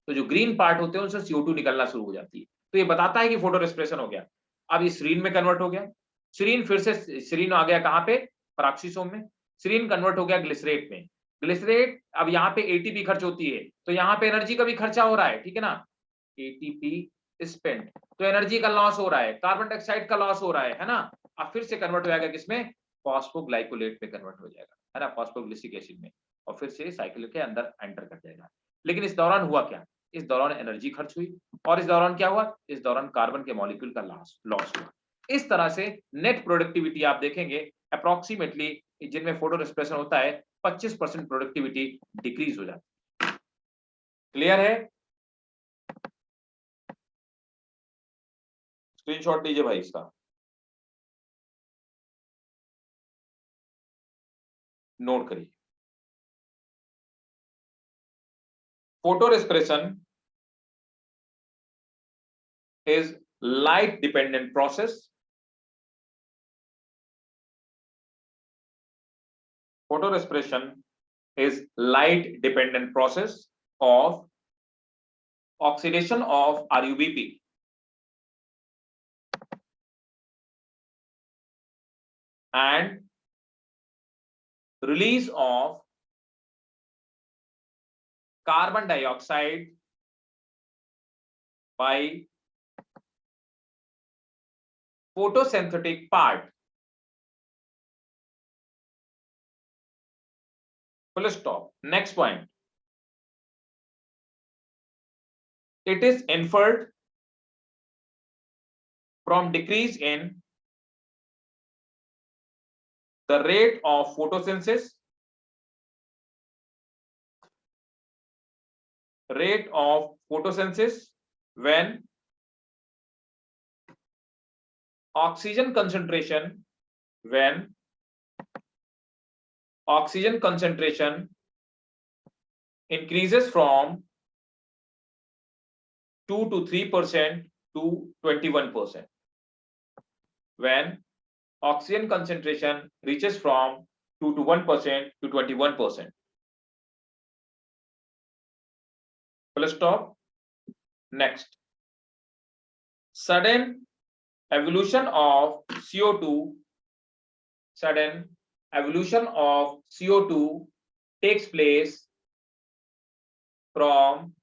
तो जो ग्रीन पार्ट होते हैं उनसे CO2 निकलना शुरू हो जाती है, तो ये बताता है कि फोटो रेस्पिरेशन हो गया। अब ये सीरीन में कन्वर्ट हो गया, सीरीन फिर से सीरीन आ गया कहां पे, पेरोक्सिसोम में, सीरीन कन्वर्ट हो गया ग्लिसरेट में, ग्लिसरेट अब यहाँ पे ATP खर्च होती है, तो यहाँ पे एनर्जी का भी खर्चा हो रहा है, ठीक है ना, ATP स्पेंट, तो एनर्जी का लॉस हो रहा है, कार्बन डाइऑक्साइड का लॉस हो रहा है ना। अब फिर से कन्वर्ट हो जाएगा किसमें, फॉस्फोग्लाइकोलेट में कन्वर्ट हो जाएगा, है ना, फॉस्फोग्लिसिक एसिड में, और फिर से साइकिल के अंदर एंटर कर जाएगा। लेकिन इस दौरान हुआ क्या, इस दौरान एनर्जी खर्च हुई, और इस दौरान क्या हुआ, इस दौरान कार्बन के मॉलिक्यूल का लॉस हुआ। इस तरह से नेट प्रोडक्टिविटी आप देखेंगे अप्रोक्सीमेटली जिनमें फोटो रेस्पिरेशन होता है 25% प्रोडक्टिविटी डिक्रीज हो जाती है। क्लियर है, स्क्रीनशॉट लीजिए भाई इसका, नोट करिए। Photo respiration is light dependent process. Photorespiration is light dependent process of oxidation of RUBP and release of carbon dioxide by photosynthetic part. Full stop. Next point. It is inferred from decrease in the rate of photosynthesis, when oxygen concentration increases from 2 to 3% to 21%. When oxygen concentration reaches from 2 to 1% to 21%. Full stop. Next. Sudden evolution of CO2 takes place from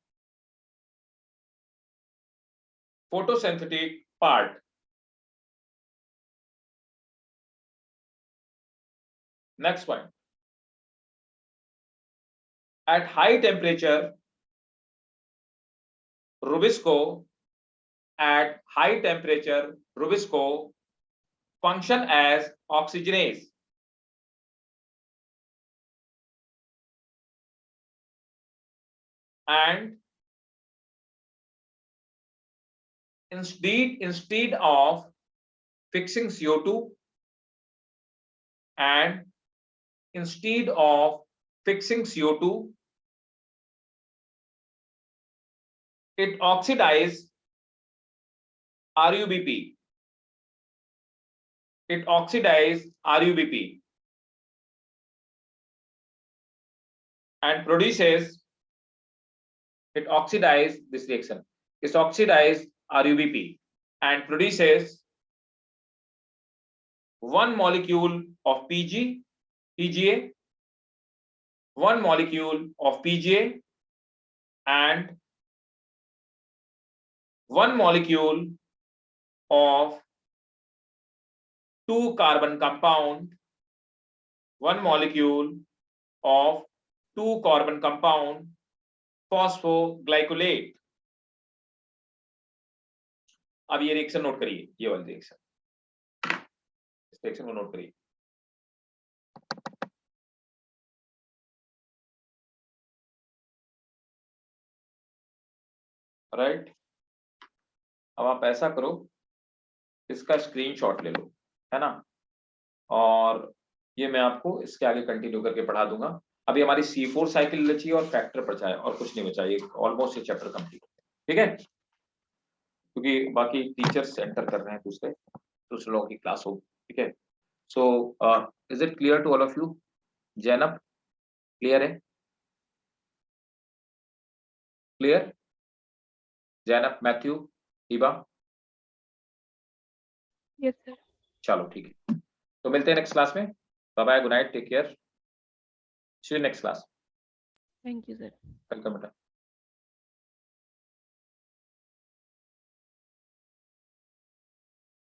photosynthetic part. Next one. At high temperature, Rubisco function as oxygenase and instead of fixing CO2 it oxidizes RUBP. And produces, it oxidizes this reaction. It oxidizes RUBP and produces one molecule of PGA, one molecule of PGA and one molecule of 2 carbon compound, one molecule of 2 carbon compound phosphoglycolate. अब ये reaction note करिए, ये वाली reaction, इस reaction को note करिए। Right, अब आप ऐसा करो, इसका स्क्रीनशॉट ले लो, है ना, और ये मैं आपको इसके आगे कंटिन्यू करके पढ़ा दूंगा। अभी हमारी C4 साइकिल बची है और फैक्टर बचा है और कुछ नहीं बचा, ये ऑलमोस्ट ये चैप्टर कंप्लीट, ठीक है, क्योंकि बाकी टीचर्स एंटर कर रहे हैं दूसरे लोगों की क्लास होगी, ठीक है। So is it clear to all of you? Zainab clear है? Clear? Zainab, Matthew, Hiba? Yes sir. चलो ठीक है, तो मिलते हैं नेक्स्ट क्लास में। Bye bye, good night, take care, see you next class. Thank you sir. Welcome बेटा।